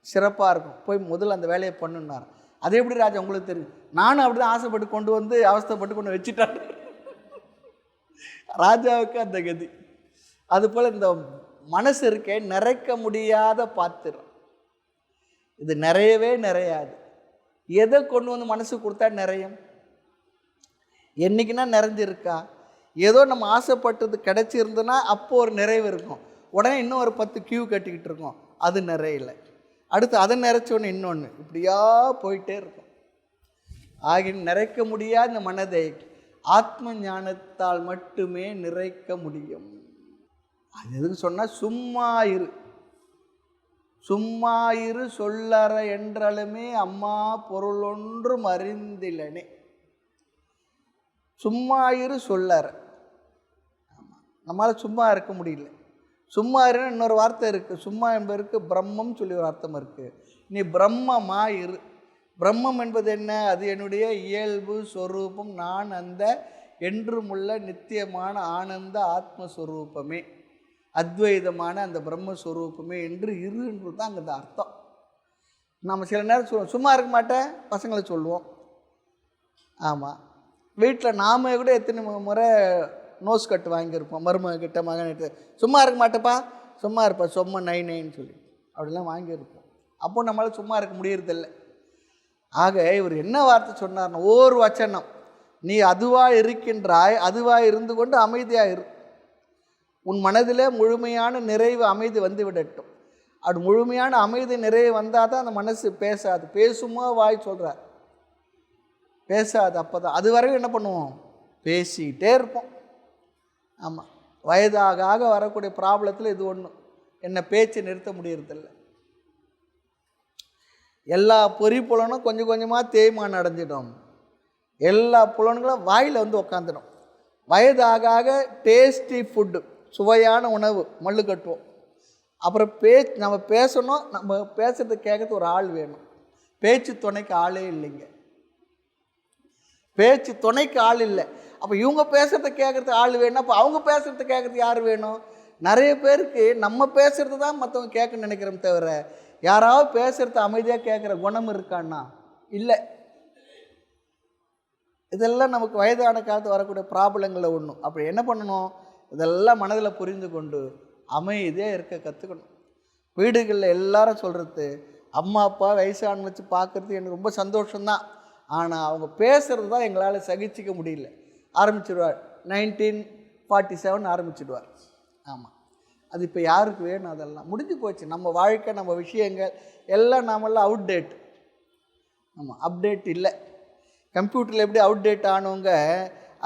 [SPEAKER 1] சிறப்பாக இருக்கும், போய் முதல்ல அந்த வேலையை பண்ணுன்னார். அதே எப்படி ராஜா உங்களுக்கு தெரியும்? நானும் அப்படி தான் ஆசைப்பட்டு கொண்டு வந்து அவஸ்தைப்பட்டு கொண்டு வச்சுட்டார். ராஜாவுக்கு அந்த கதி. அதுபோல் இந்த மனசு இருக்கே நிறைக்க முடியாத பாத்திரம், இது நிறையவே நிறையாது. எதை கொண்டு வந்து மனசு கொடுத்தா நிறையும்? என்றைக்குன்னா நிறைஞ்சிருக்கா? ஏதோ நம்ம ஆசைப்பட்டது கிடச்சிருந்துன்னா அப்போது ஒரு நிறைவு இருக்கும், உடனே இன்னும் ஒரு 10 கியூ கட்டிக்கிட்டு இருக்கோம், அது நிறையில. அடுத்து அதை நிறைச்சோன்னு இன்னொன்று, இப்படியா போயிட்டே இருக்கும். ஆகிய நிறைக்க முடியாத இந்த மனதை ஆத்ம ஞானத்தால் மட்டுமே நிறைக்க முடியும். அது எதுக்கு சொன்னால், சும்மா இரு, சும்மா இரு சொல்லற என்றாலுமே அம்மா பொருள் ஒன்றும் அறிந்திலனே. சும்மா இரு சொல்லற. ஆமாம், நம்மளால் சும்மா இருக்க முடியல. சும்மா இருன்னு இன்னொரு வார்த்தை இருக்குது, சும்மா என்பதற்கு பிரம்மம் சொல்லி ஒரு அர்த்தம் இருக்குது. நீ பிரம்மமா இரு. பிரம்மம் என்பது என்ன? அது என்னுடைய இயல்பு சொரூபம், நான் அந்த என்றுமுள்ள நித்தியமான ஆனந்த ஆத்மஸ்வரூபமே, அத்வைதமான அந்த பிரம்மஸ்வரூபமே என்று இருன்றது தான் அங்கே அர்த்தம். நம்ம சில நேரம் சொல்லுவோம், சும்மா இருக்க மாட்டேன் பசங்களை சொல்லுவோம். ஆமாம், வீட்டில் நாம கூட எத்தனை முறை நோஸ் கட்டு வாங்கியிருப்போம், மருமகிட்ட மகன்கிட்ட, சும்மா இருக்க மாட்டேப்பா, சும்மா இருப்பா, சும்மா நைன்னு சொல்லி அப்படிலாம் வாங்கியிருப்போம். அப்போது நம்மளால் சும்மா இருக்க முடியறதில்லை. ஆக இவர் என்ன வார்த்தை சொன்னார்னா, ஓர் வச்சனம், நீ அதுவாக இருக்கின்றாய், அதுவாக இருந்து கொண்டு அமைதியாக இரு. உன் மனதில் முழுமையான நிறைவு அமைதி வந்து விடட்டும். அது முழுமையான அமைதி நிறைவு வந்தால் தான் அந்த மனசு பேசாது. பேசுமா வாய் சொல்கிறார், பேசாது. அப்போ தான் அது வரைக்கும் என்ன பண்ணுவோம்? பேசிக்கிட்டே இருப்போம். ஆமாம், வயதாக ஆக வரக்கூடிய ப்ராப்ளத்தில் இது ஒன்று, என்ன பேச்சு நிறுத்த முடியறதில்லை. எல்லா பொறி புலனும் கொஞ்சம் கொஞ்சமாக தேய்மானம் அடைஞ்சிடும். எல்லா புலன்களும் வாயில் வந்து உக்காந்துடும். வயதாக ஆக டேஸ்டி ஃபுட்டு, சுவையான உணவு மல்லு கட்டுவோம். அப்புறம் நம்ம பேசணும், நம்ம பேசுறது கேட்கறது ஒரு ஆள் வேணும். பேச்சு துணைக்கு ஆளே இல்லைங்க, பேச்சு துணைக்கு ஆள் இல்லை. அப்போ இவங்க பேசுகிறத கேட்குறது ஆள் வேணும், அப்போ அவங்க பேசுகிறத கேட்குறது யார் வேணும்? நிறைய பேருக்கு நம்ம பேசுகிறது தான் மற்றவங்க கேட்கணும்னு நினைக்கிறோம் தவிர, யாராவது பேசுகிறத அமைதியாக கேட்குற குணம் இருக்கான்னா இல்லை. இதெல்லாம் நமக்கு வயதான காலத்து வரக்கூடிய ப்ராப்ளங்களில் ஒன்றும். அப்படி என்ன பண்ணணும்? இதெல்லாம் மனதில் புரிந்து கொண்டு அமைதியாக இருக்க கற்றுக்கணும். வீடுகளில் எல்லாரும் சொல்கிறது, அம்மா அப்பா வயசான வச்சு பார்க்குறது எனக்கு ரொம்ப சந்தோஷம்தான், ஆனால் அவங்க பேசுகிறது தான் எங்களால் சகிச்சிக்க முடியல. ஆரம்பிச்சிடுவார் 1947 ஆரம்பிச்சிடுவார். ஆமாம், அது இப்போ யாருக்கு வேணும்? அதெல்லாம் முடிஞ்சு போச்சு. நம்ம வாழ்க்கை, நம்ம விஷயங்கள் எல்லாம் நாமெல்லாம் அவுட்டேட். ஆமாம், அப்டேட் இல்லை. கம்ப்யூட்டரில் எப்படி அவுட்டேட் ஆனவங்க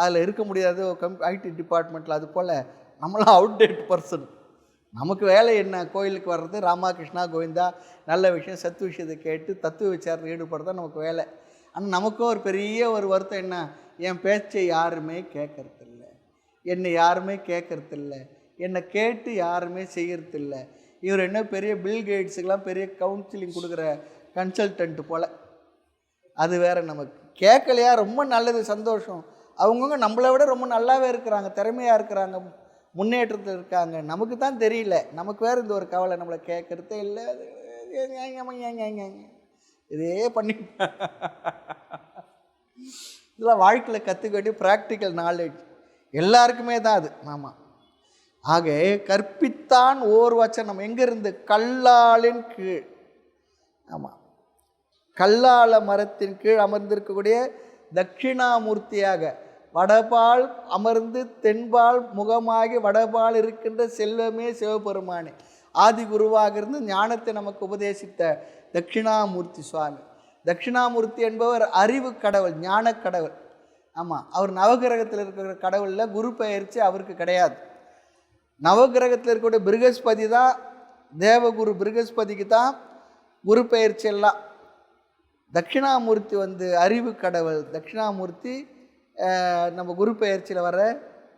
[SPEAKER 1] அதில் இருக்க முடியாது ஐடி டிபார்ட்மெண்ட்டில், அது போல் நம்மளாம் அவுட்டேட் பர்சன். நமக்கு வேலை என்ன? கோயிலுக்கு வர்றது, ராமா கிருஷ்ணா கோவிந்தா, நல்ல விஷயம் சத்து விஷயத்தை கேட்டு தத்துவ விசாரத்தில் ஈடுபடுறதான் நமக்கு வேலை. ஆனால் நமக்கும் ஒரு பெரிய ஒரு வருத்தம் என்ன? என் பேச்சை யாருமே கேட்கறதில்ல, என்னை யாருமே கேட்கறதில்ல, என்னை கேட்டு யாருமே செய்கிறதில்ல. இவர் என்ன பெரிய பில் கேட்ஸுக்கெலாம் பெரிய கவுன்சிலிங் கொடுக்குற கன்சல்டன்ட்டு போல். அது வேறு. நமக்கு கேட்கலையா? ரொம்ப நல்லது, சந்தோஷம். அவங்கவுங்க நம்மளை விட ரொம்ப நல்லாவே இருக்கிறாங்க, திறமையாக இருக்கிறாங்க, முன்னேற்றத்தில் இருக்காங்க. நமக்கு தான் தெரியல. நமக்கு வேறு இந்த ஒரு கவலை, நம்மளை கேட்குறதே இல்லை, இதே பண்ணி. இதெல்லாம் வாழ்க்கையில் கற்றுக்க வேண்டிய ப்ராக்டிக்கல் நாலேஜ் எல்லாருக்குமே தான் அது. ஆமாம். ஆக கற்பித்தான் ஓர் வச்சனம் எங்கிருந்து? கல்லாலின் கீழ். ஆமாம், கல்லால மரத்தின் கீழ் அமர்ந்திருக்கக்கூடிய தட்சிணாமூர்த்தியாக வடபால் அமர்ந்து தென்பால் முகமாகி வடபால் இருக்கின்ற செல்வமே சிவபெருமானே, ஆதி குருவாக இருந்து ஞானத்தை நமக்கு உபதேசித்த தட்சிணாமூர்த்தி சுவாமி. தட்சிணாமூர்த்தி என்பவர் அறிவு கடவுள், ஞான கடவுள். ஆமாம், அவர் நவகிரகத்தில் இருக்கிற கடவுளில் குரு பெயர்ச்சி அவருக்கு கிடையாது. நவகிரகத்தில் இருக்கக்கூடிய பிருகஸ்பதி தான் தேவகுரு, பிருகஸ்பதிக்கு தான் குரு பெயர்ச்சி எல்லாம். தட்சிணாமூர்த்தி அறிவு கடவுள். தட்சிணாமூர்த்தி நம்ம குரு பெயர்ச்சியில் வர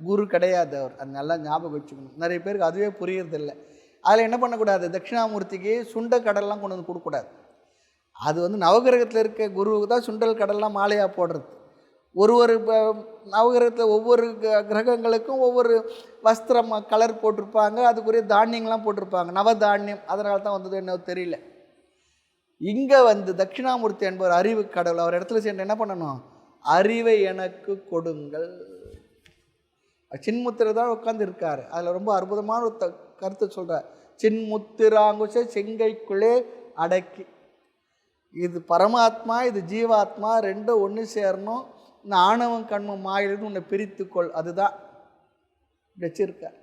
[SPEAKER 1] குரு கிடையாது அவர். அது நல்லா ஞாபகம் வச்சுக்கணும். நிறைய பேருக்கு அதுவே புரியறதில்லை. அதில் என்ன பண்ணக்கூடாது? தட்சிணாமூர்த்திக்கு சுண்ட கடல்லாம் கொண்டு வந்து கொடுக்கக்கூடாது. அது வந்து நவகிரகத்தில் இருக்க குருவுக்கு தான் சுண்டல் கடல்லாம் மாலையாக போடுறது. ஒரு நவகிரகத்தில் ஒவ்வொரு கிரகங்களுக்கும் ஒவ்வொரு வஸ்திரம் கலர் போட்டிருப்பாங்க, அதுக்குரிய தானியங்கள்லாம் போட்டிருப்பாங்க, நவதானியம். அதனால தான் வந்தது என்ன தெரியல. இங்கே வந்து தட்சிணாமூர்த்தி என்பவர் அறிவு கடவுள். அவர் இடத்துல சேர்ந்து என்ன பண்ணணும்? அறிவை எனக்கு கொடுங்கள். சின்முத்திரை தான் உட்காந்து இருக்காரு. அதில் ரொம்ப அற்புதமான ஒரு கருத்தை சொல்கிறார். சின்முத்திராங்குஷ செங்கைக்குள்ளே அடக்கி. இது பரமாத்மா, இது ஜீவாத்மா, ரெண்டும் ஒன்று சேரணும். இந்த ஆணவம் கண்மம் மாயிலிருந்து உன்னை பிரித்துக்கொள். அதுதான் வச்சிருக்கார்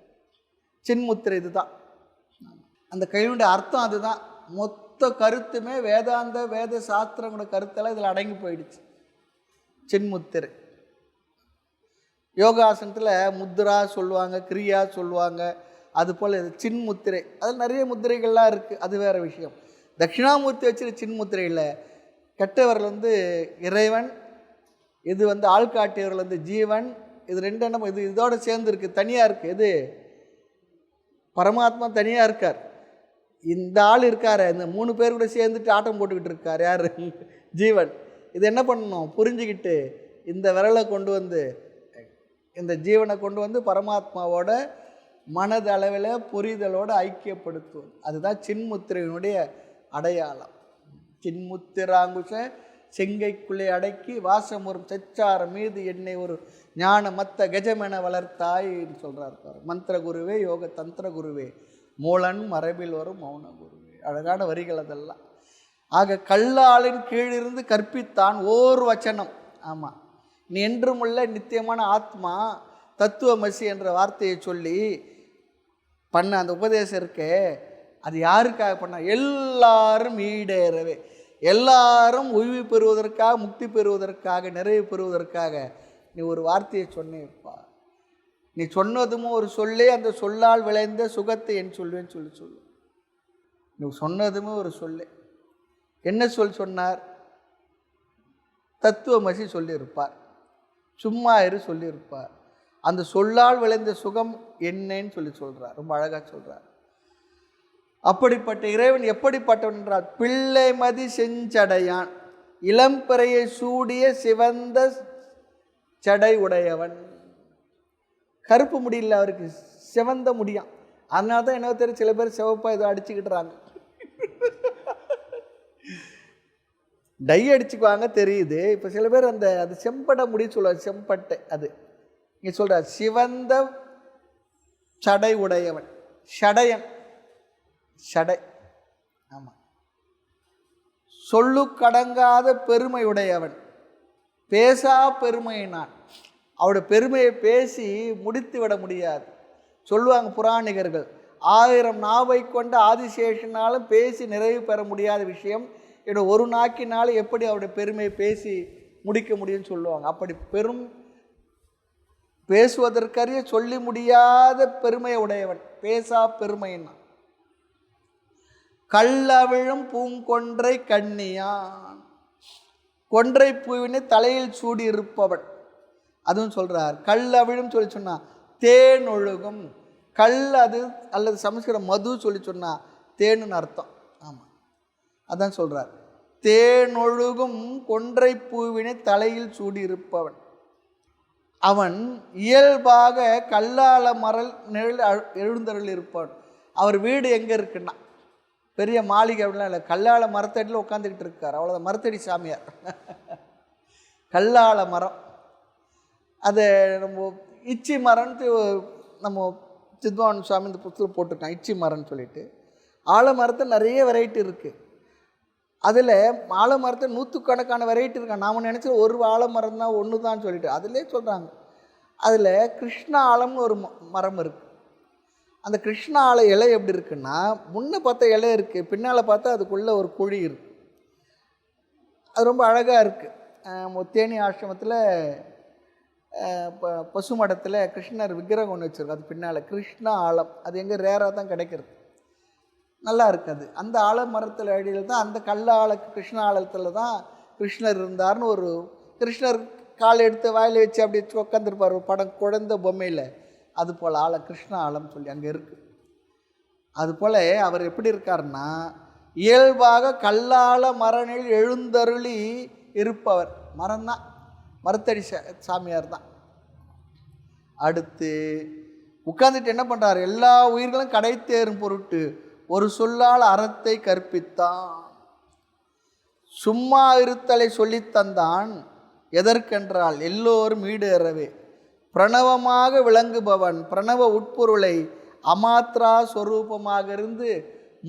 [SPEAKER 1] சின்முத்திரை. இதுதான் அந்த கையுடைய அர்த்தம். அதுதான் மொத்த கருத்துமே வேத சாஸ்திரங்களோட கருத்தெல்லாம் இதில் அடங்கி போயிடுச்சு. சின்முத்திரை. யோகாசனத்தில் முத்ரா சொல்லுவாங்க, கிரியா சொல்லுவாங்க. அதுபோல் சின்முத்திரை, அதில் நிறைய முத்திரைகள்லாம் இருக்குது, அது வேறு விஷயம். தட்சிணாமூர்த்தி வச்சுரு சின்முத்திரையில் கெட்டவர்கள் வந்து இறைவன், இது வந்து ஆள்காட்டியவர்கள் வந்து ஜீவன். இது ரெண்டு என்ன இதோட சேர்ந்து இருக்குது, தனியாக இருக்குது. எது? பரமாத்மா தனியாக இருக்கார். இந்த ஆள் இருக்கார், இந்த 3 பேர் கூட சேர்ந்துட்டு ஆட்டம் போட்டுக்கிட்டு இருக்கார். யார்? ஜீவன். இது என்ன பண்ணணும்? புரிஞ்சுக்கிட்டு இந்த விரலை கொண்டு வந்து, இந்த ஜீவனை கொண்டு வந்து பரமாத்மாவோட மனதளவில் புரிதலோடு ஐக்கியப்படுத்துவது. அதுதான் சின்முத்திரையினுடைய அடையாளம். சின்முத்திராங்குஷ செங்கைக்குள்ளே அடக்கி வாசமுறும் செச்சாரம் மீது என்னை ஒரு ஞான மத்த கஜமென வளர்த்தாயின்னு சொல்கிறார். மந்திர குருவே, யோக தந்திர குருவே, மூலன் மரபில் வரும் மௌன குருவே. அழகான வரிகள் அதெல்லாம். ஆக கல்லாளின் கீழிருந்து கற்பித்தான் ஓர் வச்சனம். ஆமாம், நீ என்றுமுள்ள நித்தியமான ஆத்மா தத்துவமசி என்ற வார்த்தையை சொல்லி பண்ண அந்த உபதேசம் இருக்கே, அது யாருக்காக பண்ண? எல்லாரும் ஈடேறவே, எல்லாரும் உய்வு பெறுவதற்காக, முக்தி பெறுவதற்காக, நிறைவு பெறுவதற்காக நீ ஒரு வார்த்தையை சொன்னேப்பா. நீ சொன்னதும் ஒரு சொல்லே, அந்த சொல்லால் விளைந்த சுகத்தை என் சொல்வேன்னு சொல்லு. நீ சொன்னதுமே ஒரு சொல்லே. என்ன சொன்னார்? தத்துவமசி சொல்லியிருப்பார், சும்மா இரு சொல்லியிருப்பார். அந்த சொல்லால் விளைந்த சுகம் என்னன்னு சொல்கிறார். ரொம்ப அழகாக சொல்கிறார். அப்படிப்பட்ட இறைவன் எப்படிப்பட்டவன் என்றால், பிள்ளைமதி செஞ்சடையான், இளம்பிறையை சூடிய சிவந்த சடை உடையவன். கருப்பு முடியல அவருக்கு, சிவந்த முடியான். அதனால தான் என்ன தெரியும், சில பேர் சிவப்பா ஏதோ அடிச்சுக்கிட்டுறாங்க, டை அடிச்சுக்குவாங்க தெரியுது. இப்போ சில பேர் அது செம்படை முடி சொல்லுவாங்க, செம்பட்டை. அது இங்கே சொல்கிறார், சிவந்த சடை உடையவன். ஷடையன், ஷடை. ஆமாம், சொல்லு கடங்காத பெருமை உடையவன், பேசா பெருமையினான். அவருடைய பெருமையை பேசி முடித்து விட முடியாது. சொல்லுவாங்க புராணிகர்கள், 1000 நாவை கொண்ட ஆதிசேஷனாலும் பேசி நிறைவு பெற முடியாத விஷயம் என்னோட ஒரு நாக்கினால எப்படி அவருடைய பெருமையை பேசி முடிக்க முடியும்னு சொல்லுவாங்க. அப்படி பேசுவதற்கரிய சொல்லி முடியாத பெருமையை உடையவன், பேசா பெருமையினான். கள்ளவிழும் பூங்கொன்றை கண்ணியான், கொன்றை பூவினை தலையில் சூடி இருப்பவன். அதுவும் சொல்கிறார். கள்ளவிழும் சொல்லி சொன்னால் தேன் ஒழுகும். கல் அது அல்லது சமஸ்கிருதம் மது சொல்லி சொன்னால் தேனுன்னு அர்த்தம். ஆமாம், அதான் சொல்கிறார். தேனொழுகும் கொன்றை பூவினை தலையில் சூடி இருப்பவன். அவன் இயல்பாக கல்லால மரல் நிழல் எழுந்தருள் இருப்பவன். அவர் வீடு எங்கே இருக்குன்னா, பெரிய மாளிகை அப்படிலாம் இல்லை, கல்லால மரத்தடியில் உட்காந்துக்கிட்டு இருக்கார். அவ்வளோதான், மரத்தடி சாமியார். கல்லால மரம், அது நம்ம இச்சி மரம்னு நம்ம சித்வான் சுவாமி இந்த புத்தகம் போட்டிருக்கான், இச்சி மரம்னு சொல்லிட்டு. ஆலமரத்தை நிறைய வெரைட்டி இருக்குது. அதில் ஆலமரத்தை 100கணக்கான வெரைட்டி இருக்கான். நாம் நினச்ச ஒரு ஆலமரம் தான், ஒன்று தான் சொல்லிட்டு அதிலே சொல்கிறாங்க. அதில் கிருஷ்ண ஆலம்னு ஒரு மரம் இருக்குது. அந்த கிருஷ்ண ஆல இலை எப்படி இருக்குன்னா, முன்ன பார்த்தா இலை இருக்குது, பின்னால் பார்த்தா அதுக்குள்ளே ஒரு குழி இருக்குது. அது ரொம்ப அழகாக இருக்குது. தேனி ஆசிரமத்தில் பசுமடத்தில் கிருஷ்ணர் விக்கிரகம் ஒன்று வச்சுருக்கு. அது பின்னால் கிருஷ்ண ஆலம். அது எங்கே ரேராக தான் கிடைக்கிறது, நல்லா இருக்குது. அந்த ஆலமரத்தில் அடியில் தான், அந்த கிருஷ்ண ஆலத்தில் தான் கிருஷ்ணர் இருந்தார்னு ஒரு கிருஷ்ணர் கால் எடுத்து வாயில் வச்சு அப்படி உட்காந்துருப்பார் ஒரு படம், குழந்த பொம்மையில். அது போல் கிருஷ்ண ஆலம் சொல்லி அங்கே இருக்குது. அதுபோல் அவர் எப்படி இருக்காருன்னா, இயல்பாக கல்லால மரணில் எழுந்தருளி இருப்பவர். மரம்தான், மரத்தடி சாமியார் தான். அடுத்து உட்கார்ந்துட்டு என்ன பண்ணுறார்? எல்லா உயிர்களும் கடை தேரும் பொருட்டு ஒரு சொல்லால் அறத்தை கற்பித்தான். சும்மா இருத்தலை சொல்லித்தந்தான். எதற்கென்றால் எல்லோரும் ஈடேறவே. பிரணவமாக விளங்குபவன் பிரணவ உட்பொருளை அமாத்ரா ஸ்வரூபமாக இருந்து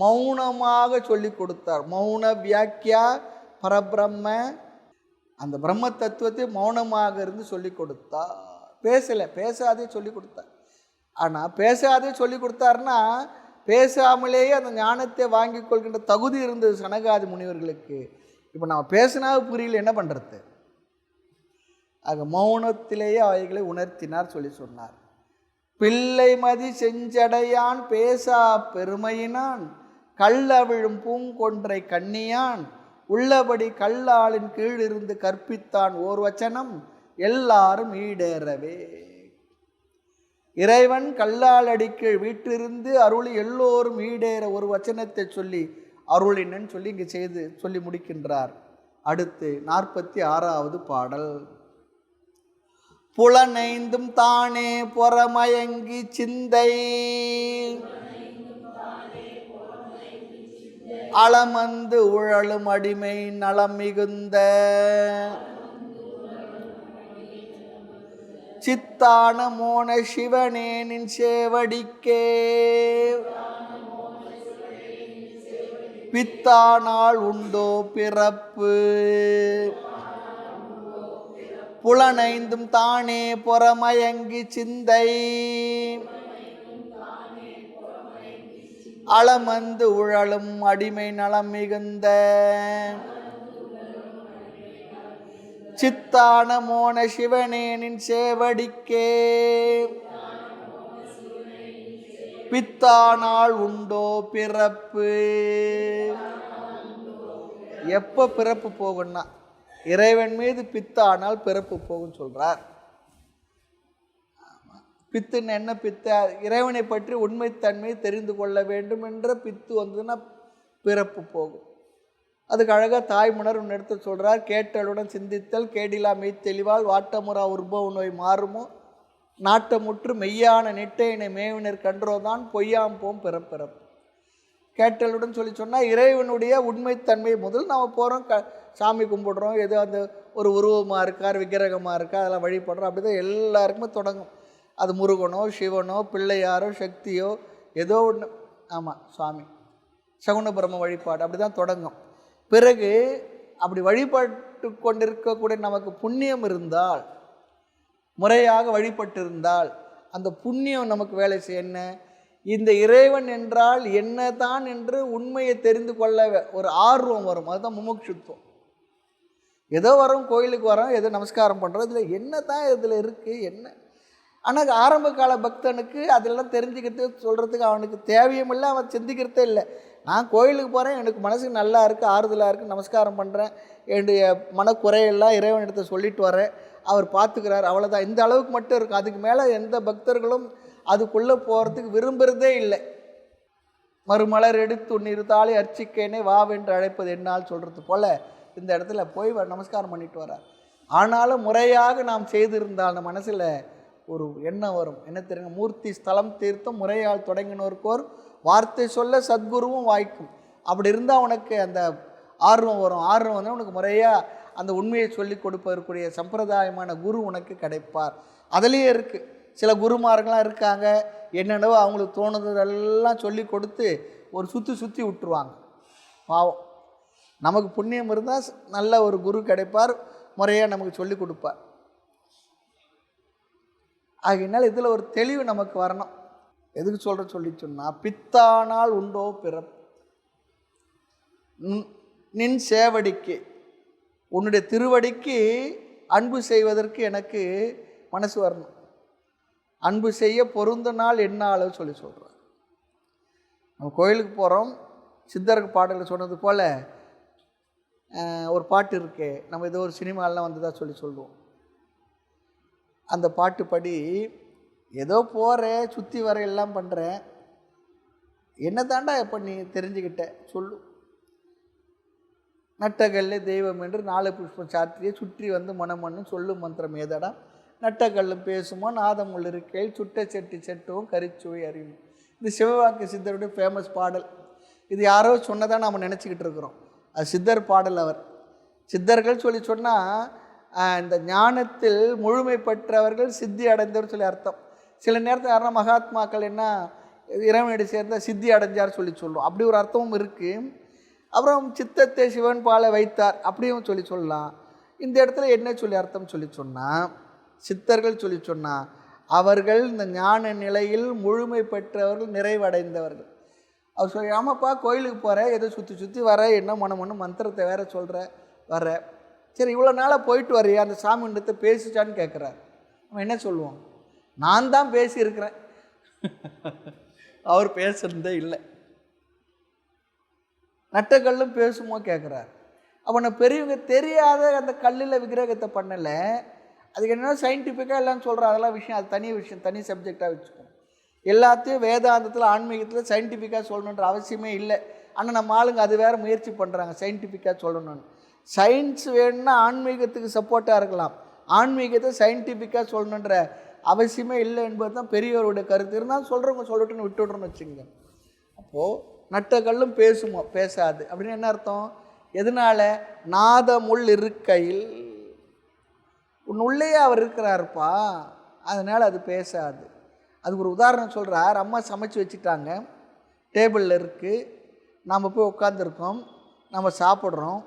[SPEAKER 1] மௌனமாக சொல்லி கொடுத்தார். மௌன வியாக்கியா பரபிரம்ம, அந்த பிரம்ம தத்துவத்தை மௌனமாக இருந்து சொல்லி கொடுத்தார். பேசலை, பேசாதே சொல்லி கொடுத்தார். ஆனால் பேசாதே சொல்லி கொடுத்தாருன்னா பேசாமலேயே அந்த ஞானத்தை வாங்கி கொள்கின்ற தகுதி இருந்தது சனகாதி முனிவர்களுக்கு. இப்போ நம்ம பேசினா புரியல, என்ன பண்ணுறது? ஆக மௌனத்திலேயே அவைகளை உணர்த்தினார், சொல்லி சொன்னார். பிள்ளை மதி செஞ்சடையான் பேசா பெருமையினான் கள்ளவிழும் பூங்கொன்றை கண்ணியான் உள்ளபடி கல்லாளின் கீழ் இருந்து கற்பித்தான் ஓர் வச்சனம் எல்லாரும் ஈடேறவே. இறைவன் கல்லாலடிக்கு வீட்டிலிருந்து அருளி எல்லோரும் ஈடேற ஒரு வச்சனத்தை சொல்லி அருளினன் சொல்லி இங்கே செய்து சொல்லி முடிக்கின்றார். அடுத்து 46வது பாடல். புலனைந்தும் தானே பொறமயங்கி சிந்தை அளமந்து உழலும் அடிமை நலம் மிகுந்த சித்தான மோன சிவனேனின் சேவடிக்கே பித்தானால் உண்டோ பிறப்பு. புலனைந்தும் தானே பொறமயங்கி சிந்தை அளமந்து உழலும் அடிமை நலம் மிகுந்த சித்தான மோன சிவனேனின் சேவடிக்கே பித்தானால் உண்டோ பிறப்பு. எப்போ பிறப்பு போகும்னா இறைவன் மீது பித்தானால் பிறப்பு போகும் சொல்றார். பித்துன்னு என்ன? பித்த இறைவனை பற்றி உண்மைத்தன்மை தெரிந்து கொள்ள வேண்டும் என்ற பித்து வந்ததுன்னா பிறப்பு போகும். அதுக்கு அழகாக தாய்மணர் ஒன்று எடுத்து சொல்கிறார். கேட்டலுடன் சிந்தித்தல் கேடிலா மெய்த்தெளிவால் வாட்டமுறா உற்பவ நோய் மாறுமோ நாட்டமுற்று மெய்யான நெட்டையினை மேவினர் கன்றோதான் பொய்யாம் போம் பிறப்பிறப்பு. கேட்டலுடன் சொல்லி சொன்னால் இறைவனுடைய உண்மைத்தன்மை முதல் நாம் போகிறோம், சாமி கும்பிடுறோம், ஏதோ அந்த ஒரு உருவமாக இருக்கார், விக்கிரகமாக இருக்கா, அதெல்லாம் வழிபடுறோம். அப்படி தான் எல்லாருக்குமே தொடங்கும். அது முருகனோ சிவனோ பிள்ளையாரோ சக்தியோ ஏதோ ஒன்று. ஆமாம், சுவாமி சகுன பிரம்ம வழிபாடு அப்படி தான் தொடங்கும். பிறகு அப்படி வழிபட்டு கொண்டிருக்கக்கூடிய நமக்கு புண்ணியம் இருந்தால், முறையாக வழிபட்டு இருந்தால் அந்த புண்ணியம் நமக்கு வேலை செய்ய என்ன, இந்த இறைவன் என்றால் என்ன தான் என்று உண்மையை தெரிந்து கொள்ள ஒரு ஆர்வம் வரும். அதுதான் முமுட்சுத்துவம். ஏதோ வரோம், கோயிலுக்கு வரோம், ஏதோ நமஸ்காரம் பண்ணுறோம், இதில் என்ன தான் இதில் இருக்குது என்ன. ஆனால் ஆரம்ப கால பக்தனுக்கு அதெல்லாம் தெரிஞ்சுக்கிட்டு சொல்கிறதுக்கு அவனுக்கு தேவையும் இல்லை, அவன் சிந்திக்கிறதே இல்லை. நான் கோயிலுக்கு போகிறேன், எனக்கு மனசுக்கு நல்லா இருக்குது, ஆறுதலாக இருக்குது, நமஸ்காரம் பண்ணுறேன், என்னுடைய மனக்குறையெல்லாம் இறைவன் இடத்த சொல்லிட்டு வரேன், அவர் பார்த்துக்கிறார், அவ்வளோதான். இந்த அளவுக்கு மட்டும் இருக்கும். அதுக்கு மேலே எந்த பக்தர்களும் அதுக்குள்ளே போகிறதுக்கு விரும்புகிறதே இல்லை. மறுமலர் எடுத்து நிறுத்தாலே அர்ச்சிக்கேனே வாவென்று அழைப்பது என்னால் சொல்கிறது போல் இந்த இடத்துல போய் நமஸ்காரம் பண்ணிட்டு வரார். ஆனாலும் முறையாக நாம் செய்திருந்தால் அந்த மனசில் ஒரு எண்ணம் வரும். என்ன தெரியுங்க? மூர்த்தி ஸ்தலம் தீர்த்தம் முறையால் தொடங்கினோருக்கோர் வார்த்தை சொல்ல சத்குருவும் வாய்க்கும். அப்படி இருந்தால் உனக்கு அந்த ஆர்வம் வரும். ஆர்வம் வந்து உனக்கு முறையாக அந்த உண்மையை சொல்லி கொடுப்பதற்குரிய சம்பிரதாயமான குரு உனக்கு கிடைப்பார். அதுலேயே இருக்குது. சில குருமார்கள்லாம் இருக்காங்க, என்னென்னவோ அவங்களுக்கு தோணுதெல்லாம் சொல்லி கொடுத்து ஒரு சுற்றி விட்டுருவாங்க. பாவம். நமக்கு புண்ணியம் இருந்தால் நல்ல ஒரு குரு கிடைப்பார், முறையாக நமக்கு சொல்லி கொடுப்பார். ஆகையினால் இதில் ஒரு தெளிவு நமக்கு வரணும். எதுக்கு சொல்லி சொன்னால், பித்தானால் உண்டோ பிறப்பு. நின் சேவடிக்கு, உன்னுடைய திருவடிக்கு அன்பு செய்வதற்கு எனக்கு மனசு வரணும். அன்பு செய்ய பொருந்த நாள் என்னால சொல்கிறார். நம்ம கோயிலுக்கு போகிறோம், சித்தருக்கு பாடலில் சொன்னது போல் ஒரு பாட்டு இருக்கே, நம்ம ஏதோ ஒரு சினிமாலாம் வந்ததாக சொல்லுவோம். அந்த பாட்டுப்படி ஏதோ போகிறேன், சுற்றி வர எல்லாம் பண்ணுறேன், என்ன தாண்டா எப்போ நீ தெரிஞ்சுக்கிட்ட சொல்லு. நட்டகல்லே தெய்வம் என்று 4 புஷ்பம் சாத்திரியை சுற்றி வந்து மணமண்ணு சொல்லும் மந்திரம் ஏதடா நட்டகல்லும் பேசுமோ நாதம் இருக்கையில் சுட்ட செட்டி செட்டுவும் கரிச்சுவை அறிவும். இது சிவவாக்கு சித்தருடைய ஃபேமஸ் பாடல். இது யாரோ சொன்னதான் நாம் நினச்சிக்கிட்டு இருக்கிறோம். அது சித்தர் பாடல். அவர் சித்தர்கள் சொல்லி சொன்னால் இந்த ஞானத்தில் முழுமை பெற்றவர்கள் சித்தி அடைந்தவர் சொல்லி அர்த்தம். சில நேரத்தில் யாருன்னா மகாத்மாக்கள் என்ன இறைவனடி சேர்ந்த சித்தி அடைஞ்சார் சொல்லி சொல்லுவோம். அப்படி ஒரு அர்த்தமும் இருக்குது. அப்புறம் சித்தத்தை சிவன் பால வைத்தார் அப்படியும் சொல்லி சொல்லலாம். இந்த இடத்துல என்ன சொல்லி அர்த்தம் சொல்லி சொன்னால், சித்தர்கள் சொல்லி சொன்னால் அவர்கள் இந்த ஞான நிலையில் முழுமை பெற்றவர்கள், நிறைவடைந்தவர்கள். அவர் சொல்லி ஆமாப்பா கோயிலுக்கு போகிற ஏதோ சுற்றி சுற்றி வர என்ன மனமொன்று மந்திரத்தை வேற சொல்கிற வர, சரி இவ்வளோ நாளாக போயிட்டு வரையா அந்த சாமி இடத்தை பேசிச்சான்னு கேட்குறார். நம்ம என்ன சொல்லுவோம், நான் தான் பேசியிருக்கிறேன், அவர் பேசுறதே இல்லை. நட்டக்கல்லும் பேசுமோ கேட்குறார். அப்போ நான் பெரியவங்க தெரியாத அந்த கல்லில் விக்கிரகத்தை பண்ணலை, அதுக்கு என்ன சயின்டிஃபிக்காக எல்லாம் சொல்கிறோம், அதெல்லாம் விஷயம், அது தனி விஷயம், தனி சப்ஜெக்டாக வச்சுக்கோம். எல்லாத்தையும் வேதாந்தத்தில் ஆன்மீகத்தில் சயின்டிஃபிக்காக சொல்லணுன்ற அவசியமே இல்லை. ஆனால் நம்ம ஆளுங்க அது வேறு முயற்சி பண்ணுறாங்க சயின்டிஃபிக்காக சொல்லணும்னு. சயின்ஸ் வேணும்னா ஆன்மீகத்துக்கு சப்போர்ட்டாக இருக்கலாம், ஆன்மீகத்தை சயின்டிஃபிக்காக சொல்லணுன்ற அவசியமே இல்லை என்பது தான் பெரியவருடைய கருத்து. இருந்தாலும் சொல்கிறவங்க சொல்லட்டுன்னு விட்டுவிட்றோன்னு வச்சுங்க. அப்போது நட்டக்கல்லும் பேசுமோ பேசாது அப்படின்னு என்ன அர்த்தம்? எதனால்? நாதமுள் இருக்கையில், உன் உள்ளேயே அவர் இருக்கிறாருப்பா, அதனால் அது பேசாது. அதுக்கு ஒரு உதாரணம் சொல்கிறார். அம்மா சமைச்சு வச்சுட்டாங்க, டேபிளில் இருக்குது, நாம் போய் உட்காந்துருக்கோம், நம்ம சாப்பிட்றோம்.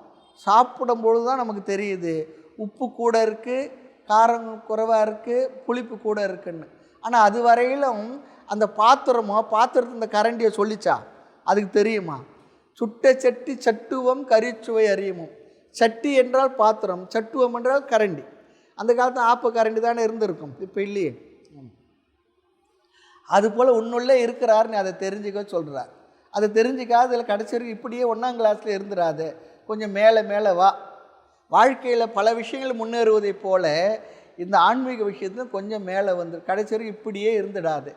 [SPEAKER 1] சாப்பிடும்பொழுது தான் நமக்கு தெரியுது உப்பு கூட இருக்குது, காரம் குறைவாக இருக்குது, புளிப்பு கூட இருக்குன்னு. ஆனால் அது வரையிலும் அந்த பாத்திரத்தை இந்த கரண்டியை சொல்லிச்சா? அதுக்கு தெரியுமா? சுட்ட சட்டி சட்டுவம் கரிச்சுவை அறியுமோ. சட்டி என்றால் பாத்திரம், சட்டுவம் என்றால் கரண்டி. அந்த காலத்தில் ஆப்ப கரண்டி தானே இருந்திருக்கும், இப்போ இல்லையே. அதுபோல் உன்னுள்ளே இருக்கிறாருன்னு அதை தெரிஞ்சுக்க சொல்கிறார். அதை தெரிஞ்சிக்காது அதில் கடைசி வரைக்கும் இப்படியே 1ஆம் கிளாஸில் இருந்துடாது, கொஞ்சம் மேலே மேலே வா. வாழ்க்கையில் பல விஷயங்கள் முன்னேறுவதை போல் இந்த ஆன்மீக விஷயத்தில் கொஞ்சம் மேலே வந்து கடைசி வரைக்கும் இப்படியே இருந்துடாது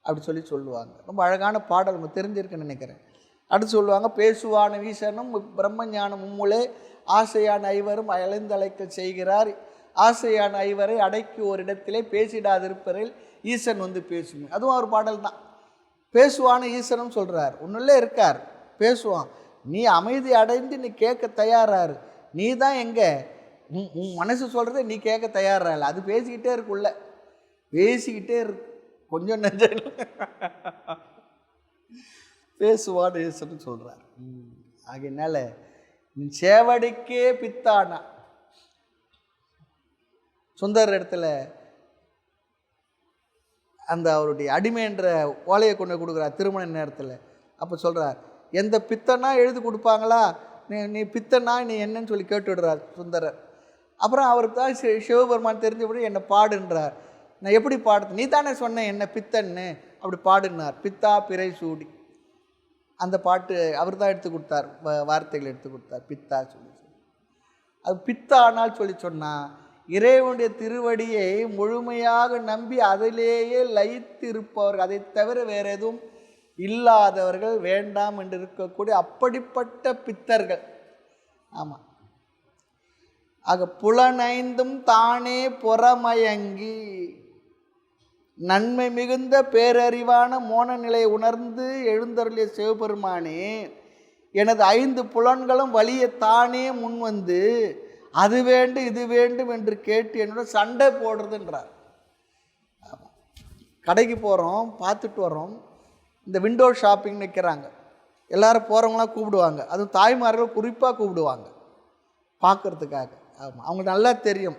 [SPEAKER 1] அப்படி சொல்லுவாங்க. ரொம்ப அழகான பாடல் நம்ம தெரிஞ்சிருக்குன்னு நினைக்கிறேன். அடுத்து சொல்லுவாங்க, பேசுவான ஈசனும் பிரம்மஞானம் மும்முளே ஆசையான ஐவரும் அலைந்தழைக்க செய்கிறார், ஆசையான ஐவரை அடக்கி ஒரு இடத்திலே பேசிடாதிருப்பதில் ஈசன் வந்து பேசுமே. அதுவும் ஒரு பாடல் தான். பேசுவான ஈசனும் சொல்கிறார், உன்னுள்ளே இருக்கார், பேசுவான். நீ அமைதி அடைந்து நீ கேட்க தயாராரு. நீ தான் எங்கே உன் மனசு சொல்கிறத நீ கேட்க தயாராக, அது பேசிக்கிட்டே இருக்குள்ள, பேசிக்கிட்டே இருக்கு, கொஞ்சம் நெஞ்ச பேசுவான்னு ஈசன் சொல்கிறார். ஆகையினால சேவடிக்கே பித்தானா. சுந்தர் இடத்துல அந்த அவருடைய அடிமை என்ற ஓலையை கொண்டு கொடுக்குறார் திருமண நேரத்தில். அப்போ சொல்கிறார், எந்த பித்தனா எழுதி கொடுப்பாங்களா, நீ பித்தனா நீ என்னன்னு சொல்லி கேட்டு விடுறார் சுந்தரர். அப்புறம் அவருக்கு தான் சிவபெருமான் தெரிஞ்சபடி என்னை பாடுன்றார். நான் எப்படி பாடுறது, நீ தானே சொன்னேன் என்ன பித்தன்னு, அப்படி பாடுனார். பித்தா பிறை சூடி அந்த பாட்டு அவர் தான் எடுத்து கொடுத்தார், வார்த்தைகள் எடுத்து கொடுத்தார். பித்தா சொல்லி அது பித்தானால் சொல்லி சொன்னால் இறைவனுடைய திருவடியை முழுமையாக நம்பி அதிலேயே லயித்து இருப்பவர்கள், அதை தவிர வேறு எதுவும் இல்லாதவர்கள், வேண்டாம் என்று இருக்கக்கூடிய அப்படிப்பட்ட பித்தர்கள். ஆமாம். ஆக புலனைந்தும் தானே புறமயங்கி நன்மை மிகுந்த பேரறிவான மோன நிலையை உணர்ந்து எழுந்தருளிய சிவபெருமானே, எனது 5 புலன்களும் வலிய தானே முன்வந்து அது வேண்டும் இது வேண்டும் என்று கேட்டு என்னோட சண்டை போடுறதுன்றார். கடைக்கு போகிறோம், பார்த்துட்டு வரோம், இந்த விண்டோ ஷாப்பிங் நிற்கிறாங்க, எல்லோரும் போகிறவங்களாம் கூப்பிடுவாங்க, அதுவும் தாய்மார்கள் குறிப்பாக கூப்பிடுவாங்க பார்க்குறதுக்காக. ஆமாம், அவங்களுக்கு நல்லா தெரியும்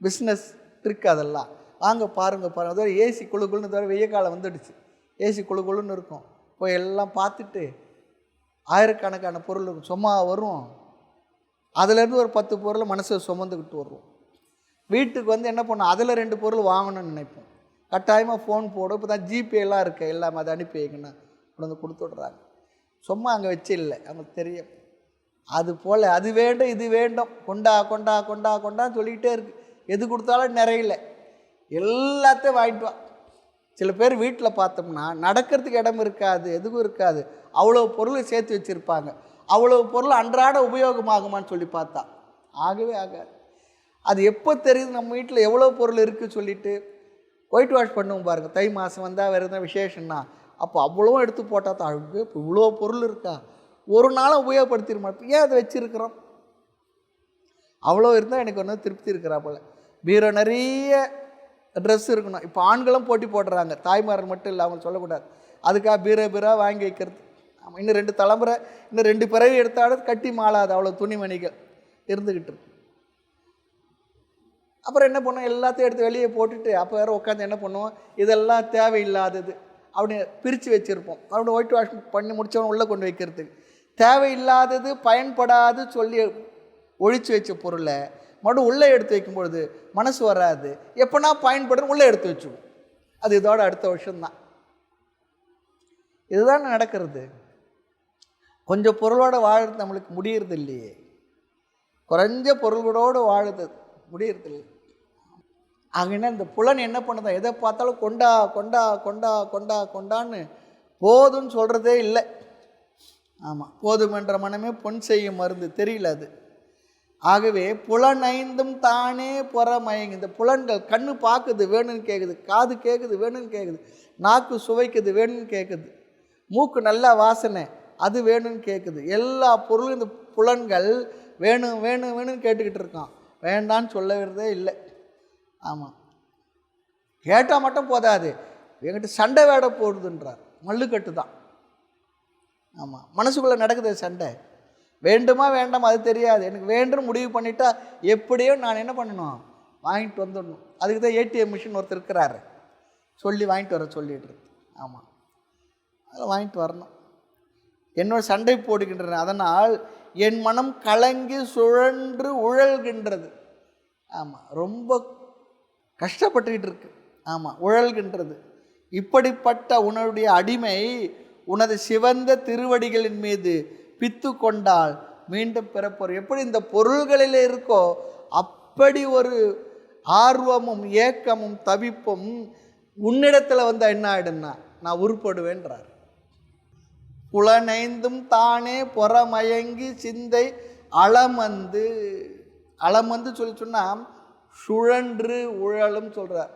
[SPEAKER 1] பிஸ்னஸ் ட்ரிக் அதெல்லாம். வாங்க பாருங்கள் அதோட ஏசி குழுக்குள்னு தவிர வெய்ய காலம் வந்துடுச்சு, ஏசி குழுக்குள்னு இருக்கும். போய் எல்லாம் பார்த்துட்டு ஆயிரக்கணக்கான பொருள் சும்மா வரும், அதுலேருந்து ஒரு 10 பொருளை மனசை சுமந்துக்கிட்டு வருவோம். வீட்டுக்கு வந்து என்ன பண்ணோம், அதில் 2 பொருள் வாங்கணும்னு நினைப்போம். கட்டாயமாக ஃபோன் போடும், இப்போ தான் ஜிபேலாம் இருக்குது, எல்லாம் அதை அனுப்பி வைங்கன்னு கொண்டு வந்து கொடுத்து விட்றாங்க. சும்மா அங்கே வச்சு இல்லை, அவங்களுக்கு தெரியும். அது போல் அது வேண்டும் இது வேண்டும், கொண்டா கொண்டா கொண்டா கொண்டான்னு சொல்லிக்கிட்டே இருக்குது. எது கொடுத்தாலும் நிறையில, எல்லாத்தையும் வாங்கிட்டு வா. சில பேர் வீட்டில் பார்த்தோம்னா நடக்கிறதுக்கு இடம் இருக்காது, எதுவும் இருக்காது, அவ்வளோ பொருளை சேர்த்து வச்சுருப்பாங்க. அவ்வளோ பொருள் அன்றாட உபயோகமாகுமான்னு சொல்லி பார்த்தா ஆகவே ஆகாது. அது எப்போ தெரியுது நம்ம வீட்டில் எவ்வளோ பொருள் இருக்குது சொல்லிட்டு ஒயிட் வாஷ் பண்ணுவோம் பாருங்கள். தை மாதம் வந்தால் வேறு எதுனா விசேஷம்னா அப்போ அவ்வளோ எடுத்து போட்டால் தான் அழுகு. இப்போ இவ்வளோ பொருள் இருக்கா, ஒரு நாளும் உபயோகப்படுத்திட மாட்டோம். ஏன் அதை வச்சுருக்கிறோம்? அவ்வளோ இருந்தால் எனக்கு ஒன்று திருப்தி இருக்கிறா போல். பீரோ நிறைய ட்ரெஸ் இருக்கணும். இப்போ ஆண்களும் போட்டி போடுறாங்க, தாய்மார்கள் மட்டும் இல்லை, அவங்க சொல்லக்கூடாது. அதுக்காக பீரோ வாங்கி வைக்கிறது. ஆமாம், இன்னும் 2 தலைமுறை, இன்னும் 2 பிறவி எடுத்தாலும் கட்டி மாளாது அவ்வளோ துணிமணிகள் இருந்துக்கிட்டு. அப்புறம் என்ன பண்ணுவோம், எல்லாத்தையும் எடுத்து வெளியே போட்டுட்டு அப்போ வேறு உட்காந்து என்ன பண்ணுவோம், இதெல்லாம் தேவையில்லாதது அப்படி பிரித்து வச்சுருப்போம். அப்படி ஒயிட் வாஷ் பண்ணி முடித்தவன் உள்ளே கொண்டு வைக்கிறதுக்கு. தேவையில்லாதது பயன்படாது சொல்லி ஒழித்து வச்ச பொருளை மறுபடியும் உள்ளே எடுத்து வைக்கும்பொழுது மனசு வராது. எப்போனா பயன்படுற உள்ளே எடுத்து வச்சுக்கும். அது இதோட அடுத்த வருஷம்தான். இதுதான் நடக்கிறது. கொஞ்சம் பொருளோடு வாழறது நம்மளுக்கு முடியறது இல்லையே. குறைஞ்ச பொருள்களோடு வாழுது முடியறது இல்லை. ஆகினா இந்த புலன் என்ன பண்ணுதா, எதை பார்த்தாலும் கொண்டா கொண்டா கொண்டா கொண்டா கொண்டான்னு போதும்னு சொல்கிறதே இல்லை. ஆமாம், போதும் என்ற மனமே பொன் செய்யும் மருந்து, தெரியல அது. ஆகவே புலனைந்தும் தானே புறமயங்கு. இந்த புலன்கள் கண்ணு பார்க்குது வேணும்னு கேட்குது, காது கேட்குது வேணும்னு கேட்குது, நாக்கு சுவைக்குது வேணும்னு கேட்குது, மூக்கு நல்லா வாசனை அது வேணும்னு கேட்குது. எல்லா பொருளும் இந்த புலன்கள் வேணும் வேணும் வேணும்னு கேட்டுக்கிட்டு இருக்கான். வேண்டான்னு சொல்லவே இல்லை. ஆமாம், கேட்டால் மட்டும் போதாது, என்கிட்ட சண்டை வேட போடுதுன்றார். மல்லுக்கட்டு தான். ஆமாம், மனசுக்குள்ளே நடக்குது சண்டை. வேண்டுமா வேண்டாமா அது தெரியாது. எனக்கு வேண்டும் முடிவு பண்ணிட்டா எப்படியோ நான் என்ன பண்ணணும், வாங்கிட்டு வந்துடணும். அதுக்கு தான் ஏடிஎம் மிஷின் ஒருத்தர் இருக்கிறாரு, சொல்லி வாங்கிட்டு வர சொல்லிட்டு. ஆமாம், அதில் வாங்கிட்டு வரணும். என்னோட சண்டை போடுகின்றன, அதனால் என் மனம் கலங்கி சுழன்று உழல்கின்றது. ஆமாம், ரொம்ப கஷ்டப்பட்டுக்கிட்டு இருக்கு. ஆமாம், உழல்கின்றது. இப்படிப்பட்ட உன்னுடைய அடிமை உனது சிவந்த திருவடிகளின் மீது பித்து கொண்டால் மீண்டும் பிறப்போர். எப்படி இந்த பொருள்களில் இருக்கோ அப்படி ஒரு ஆர்வமும் ஏக்கமும் தவிப்பும் உன்னிடத்தில் வந்தால் என்ன ஆகிடும்னா நான் உருப்படுவேன்றார். புலனைந்தும் தானே புறமயங்கி சிந்தை அளமந்து. அளமந்து சொல்லி சொன்னால் சுழன்று உழலும் சொல்கிறார்.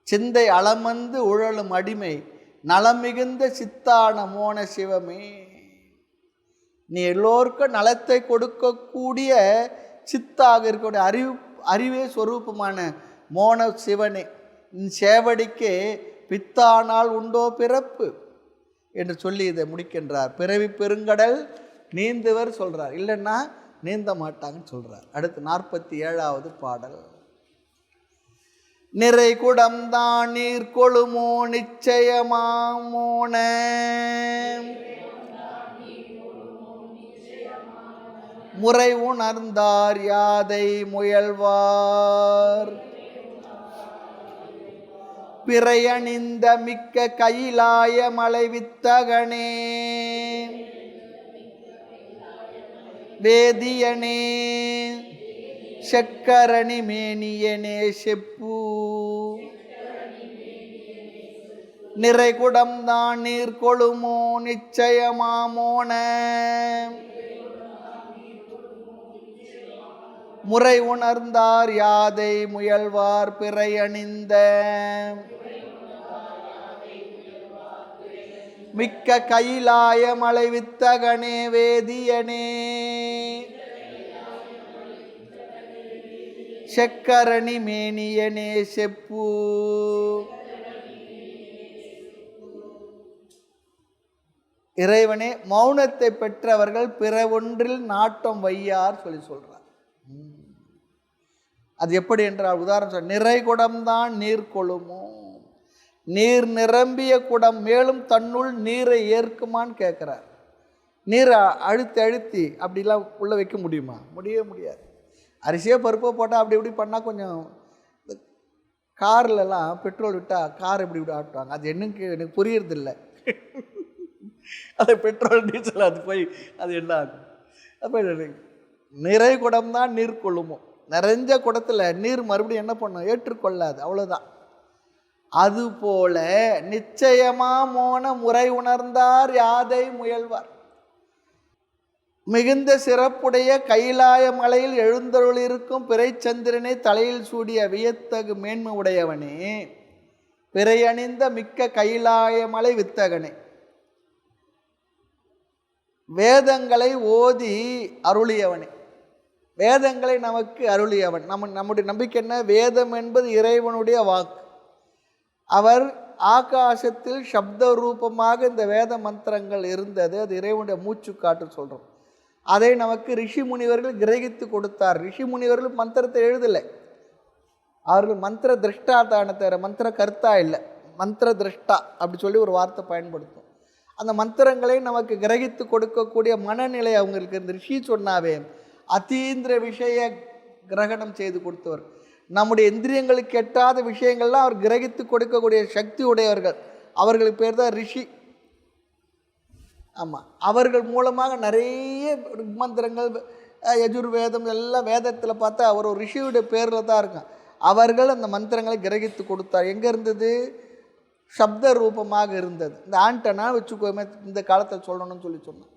[SPEAKER 1] சிந்தை அளமந்து உழலும் அடிமை நலம் மிகுந்த சித்தான மோன சிவமே. நீ எல்லோருக்கும் நலத்தை கொடுக்கக்கூடிய சித்தாக இருக்கக்கூடிய அறிவே ஸ்வரூபமான மோன சிவனே, சேவடிக்கே பித்தானால் உண்டோ பிறப்பு என்று சொல்லி இதை முடிக்கின்றார். பிறவி பெருங்கடல் நீந்துவர் சொல்கிறார், இல்லைன்னா நீந்த மாட்டாங்கன்னு சொல்கிறார். அடுத்து 47வது பாடல். நிறை குடம்தான் நீர் கொழுமோ நிச்சயமாமோன முறை உணர்ந்தார் யாதை முயல்வார் பிறையணிந்த மிக்க கையிலாய மலை வித்தகனே வேதியனே செக்கரணி மேனியனே செப்பு. நிறை குடம்தான் நீர் கொழுமோ நிச்சயமாமோன முறை உணர்ந்தார் யாதை முயல்வார் பிறையணிந்த மிக்க கையிலாய மலை வித்தகனே வேதியனே செக்கரணி மேனியனே செப்பு. இறைவனே, மௌனத்தை பெற்றவர்கள் பிற ஒன்றில் நாட்டம் வையார் சொல்லி சொல்றார். அது எப்படி என்றால் உதாரணம் சொல்ல, நிறை குடம்தான் நீர் கொழுமோ, நீர் நிரம்பிய குடம் மேலும் தன்னுள் நீரை ஏற்குமான்னு கேட்குறார். நீரை அழுத்தி அப்படிலாம் உள்ளே வைக்க முடியுமா? முடியவே முடியாது. அரிசியோ பருப்போ போட்டால் அப்படி இப்படி பண்ணால் கொஞ்சம், கார்லலாம் பெட்ரோல் விட்டால் கார் இப்படி இப்படி ஆட்டுவாங்க. அது என்னன்னு எனக்கு புரியறதில்லை. அது பெட்ரோல் டீசல் அது போய் அது என்ன ஆகும்? அப்போ நிறை குடம் தான் நீர் கொள்ளுமோ, நிறைஞ்ச குடத்தில் நீர் மறுபடியும் என்ன பண்ணும்? ஏற்றுக்கொள்ளாது, அவ்வளோதான். அதுபோல நிச்சயமா மோன முறை உணர்ந்தார் யாதை முயல்வார். மிகுந்த சிறப்புடைய கைலாய மலையில் எழுந்தருளிருக்கும் பிறைச்சந்திரனை தலையில் சூடிய வியத்தகு மேன்மை உடையவனே, பிறையணிந்த மிக்க கைலாய மலை வித்தகனே, வேதங்களை ஓதி அருளியவனே, வேதங்களை நமக்கு அருளியவன். நம்முடைய நம்பிக்கை என்ன? வேதம் என்பது இறைவனுடைய வாக்கு. அவர் ஆகாசத்தில் சப்த ரூபமாக இந்த வேத மந்திரங்கள் இருந்தது. அது இறைவனுடைய மூச்சு காட்டு சொல்கிறோம். அதை நமக்கு ரிஷி முனிவர்கள் கிரகித்து கொடுத்தார். ரிஷி முனிவர்கள் மந்திரத்தை எழுதலை, அவர்கள் மந்திர திருஷ்டா தானே தவிர மந்திர கர்த்தா இல்லை. மந்திர திருஷ்டா அப்படி சொல்லி ஒரு வார்த்தை பயன்படுத்தும். அந்த மந்திரங்களை நமக்கு கிரகித்து கொடுக்கக்கூடிய மனநிலை அவங்களுக்கு இந்த ரிஷி சொன்னாவே அதீந்திர விஷய கிரகணம் செய்து கொடுத்தவர். நம்முடைய இந்திரியங்களுக்கு எட்டாத விஷயங்கள்லாம் அவர் கிரகித்து கொடுக்கக்கூடிய சக்தி உடையவர்கள். அவர்களுக்கு பேர் தான் ரிஷி. ஆமாம், அவர்கள் மூலமாக நிறைய மந்திரங்கள் யஜுர்வேதம் எல்லாம் வேதத்தில் பார்த்தா அவர் ஒரு ரிஷியுடைய பேரில் தான் இருக்கான். அவர்கள் அந்த மந்திரங்களை கிரகித்து கொடுத்தார். எங்கே இருந்தது? சப்த ரூபமாக இருந்தது. இந்த ஆண்டனா வச்சுக்கோமே, இந்த காலத்தை சொல்லணும்னு சொல்லி சொன்னான்.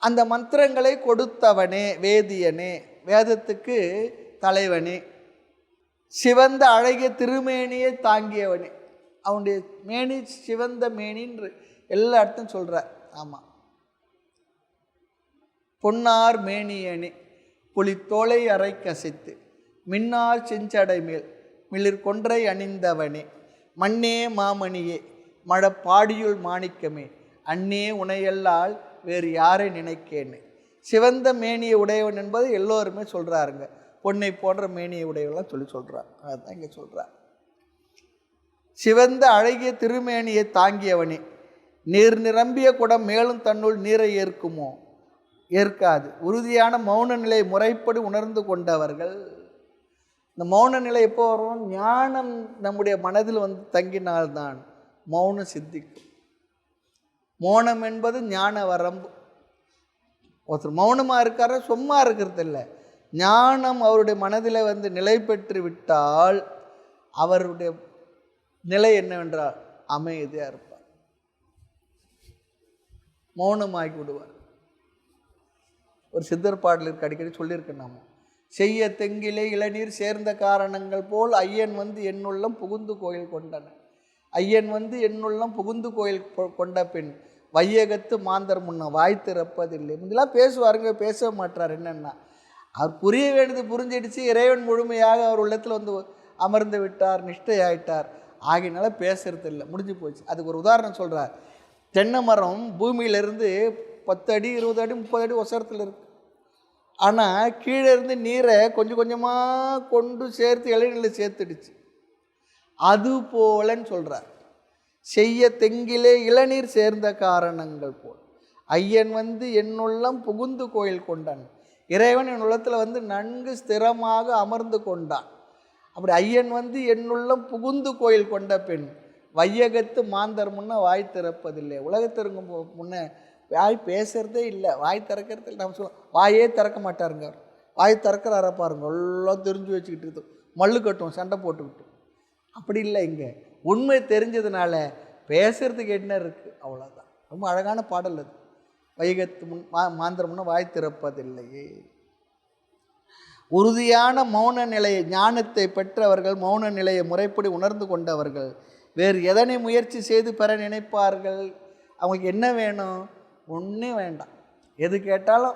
[SPEAKER 1] அந்த மந்திரங்களை கொடுத்தவனே வேதியனே, வேதத்துக்கு தலைவனே, சிவந்த அழகிய திருமேனியை தாங்கியவனே. அவனுடைய மேனி சிவந்த மேனின்னு எல்லா இடத்தையும் சொல்கிறார். ஆமாம், பொன்னார் மேனியனே, புலித்தோலை அரை கசித்து மின்னார் செஞ்சடை மேல் மிளிர் கொன்றை அணிந்தவனே, மண்ணே மாமணியே மழப்பாடியுள் மாணிக்கமே, அன்னே உனையல்லால் வேறு யாரை நினைக்கேன்னு. சிவந்த மேனியை உடையவன் என்பது எல்லோருமே சொல்கிறாருங்க. பொன்னை போன்ற மேனியை உடையவெல்லாம் சொல்லி சொல்கிறார். அதுதான் இங்கே சொல்கிறார். சிவந்த அழகிய திருமேனியை தாங்கியவனே, நீர் நிரம்பிய குடம் மேலும் தன்னுள் நீரை ஏற்குமோ? ஏற்காது. உறுதியான மௌன நிலை முறைப்படி உணர்ந்து கொண்டவர்கள். இந்த மௌன நிலை எப்போ வரும்? ஞானம் நம்முடைய மனதில் தங்கினால்தான் மௌனம் சித்திக்கும். மௌனம் என்பது ஞான வரம்பு. ஒருத்தர் மௌனமாக இருக்கார, சும்மா இருக்கிறது இல்லை. ஞானம் அவருடைய மனதில் நிலை பெற்று விட்டால் அவருடைய நிலை என்னவென்றால் அமைதியாக இருப்பார், மௌனமாகி விடுவார். ஒரு சித்தர் பாடலுக்கு அடிக்கடி சொல்லியிருக்கேன் நாம, செய்ய தெங்கிலே இளநீர் சேர்ந்த காரணங்கள் போல் ஐயன் என்னுள்ளம் புகுந்து கோயில் கொண்டன. ஐயன் என்னுள்ளம் புகுந்து கோயில் கொண்ட பின் வையகத்து மாந்தர் முன்ன வாய் திறப்பதில்லை. இதெல்லாம் பேசுவாருங்க, பேச மாட்டார். என்னென்னா அவர் புரிய வேண்டியது புரிஞ்சிடுச்சு. இறைவன் முழுமையாக அவர் உள்ளத்தில் அமர்ந்து விட்டார், நிஷ்டையாயிட்டார். ஆகினால பேசுறது இல்லை, முடிஞ்சு போச்சு. அதுக்கு ஒரு உதாரணம் சொல்கிறார். தென்னை மரம் பூமியிலிருந்து 10 அடி 20 அடி 30 அடி உசரத்தில் இருக்குது. ஆனால் கீழே இருந்து நீரை கொஞ்சம் கொஞ்சமாக கொண்டு சேர்த்து இளநீரில் சேர்த்துடுச்சு. அது போலன்னு சொல்கிறார். செய்ய தெங்கிலே இளநீர் சேர்ந்த காரணங்கள் போல் ஐயன் என்னுள்ளம் புகுந்து கோயில் கொண்டான். இறைவன் என் உள்ளத்தில் நன்கு ஸ்திரமாக அமர்ந்து கொண்டான். அப்படி ஐயன் என்னுள்ளம் புகுந்து கோயில் கொண்ட பின் வையகத்து மாந்தர் முன்ன வாய் திறப்பதில்லை. உலகத்திற்கு முன்ன வாய் பேசுகிறதே இல்லை, வாய் திறக்கிறது இல்லை. நம்ம சொல்லுவோம் வாயே திறக்க மாட்டாருங்க. அவர் வாய் திறக்கிறார பாருங்க, எல்லாம் தெரிஞ்சு வச்சுக்கிட்டு இருக்குது, மல்லு கட்டும், சண்டை போட்டுக்கிட்டு. அப்படி இல்லை, இங்கே உண்மை தெரிஞ்சதுனால பேசுகிறதுக்கு என்ன இருக்குது, அவ்வளோதான். ரொம்ப அழகான பாடல் அது. வைகத்து மாந்தர் முன்ன வாய் திறப்பதில்லையே. உறுதியான மௌன நிலையை, ஞானத்தை பெற்றவர்கள், மௌன நிலையை முறைப்படி உணர்ந்து கொண்டவர்கள் வேறு எதனை முயற்சி செய்து பெற நினைப்பார்கள்? அவங்களுக்கு என்ன வேணும்? ஒன்றும் வேண்டாம். எது கேட்டாலும்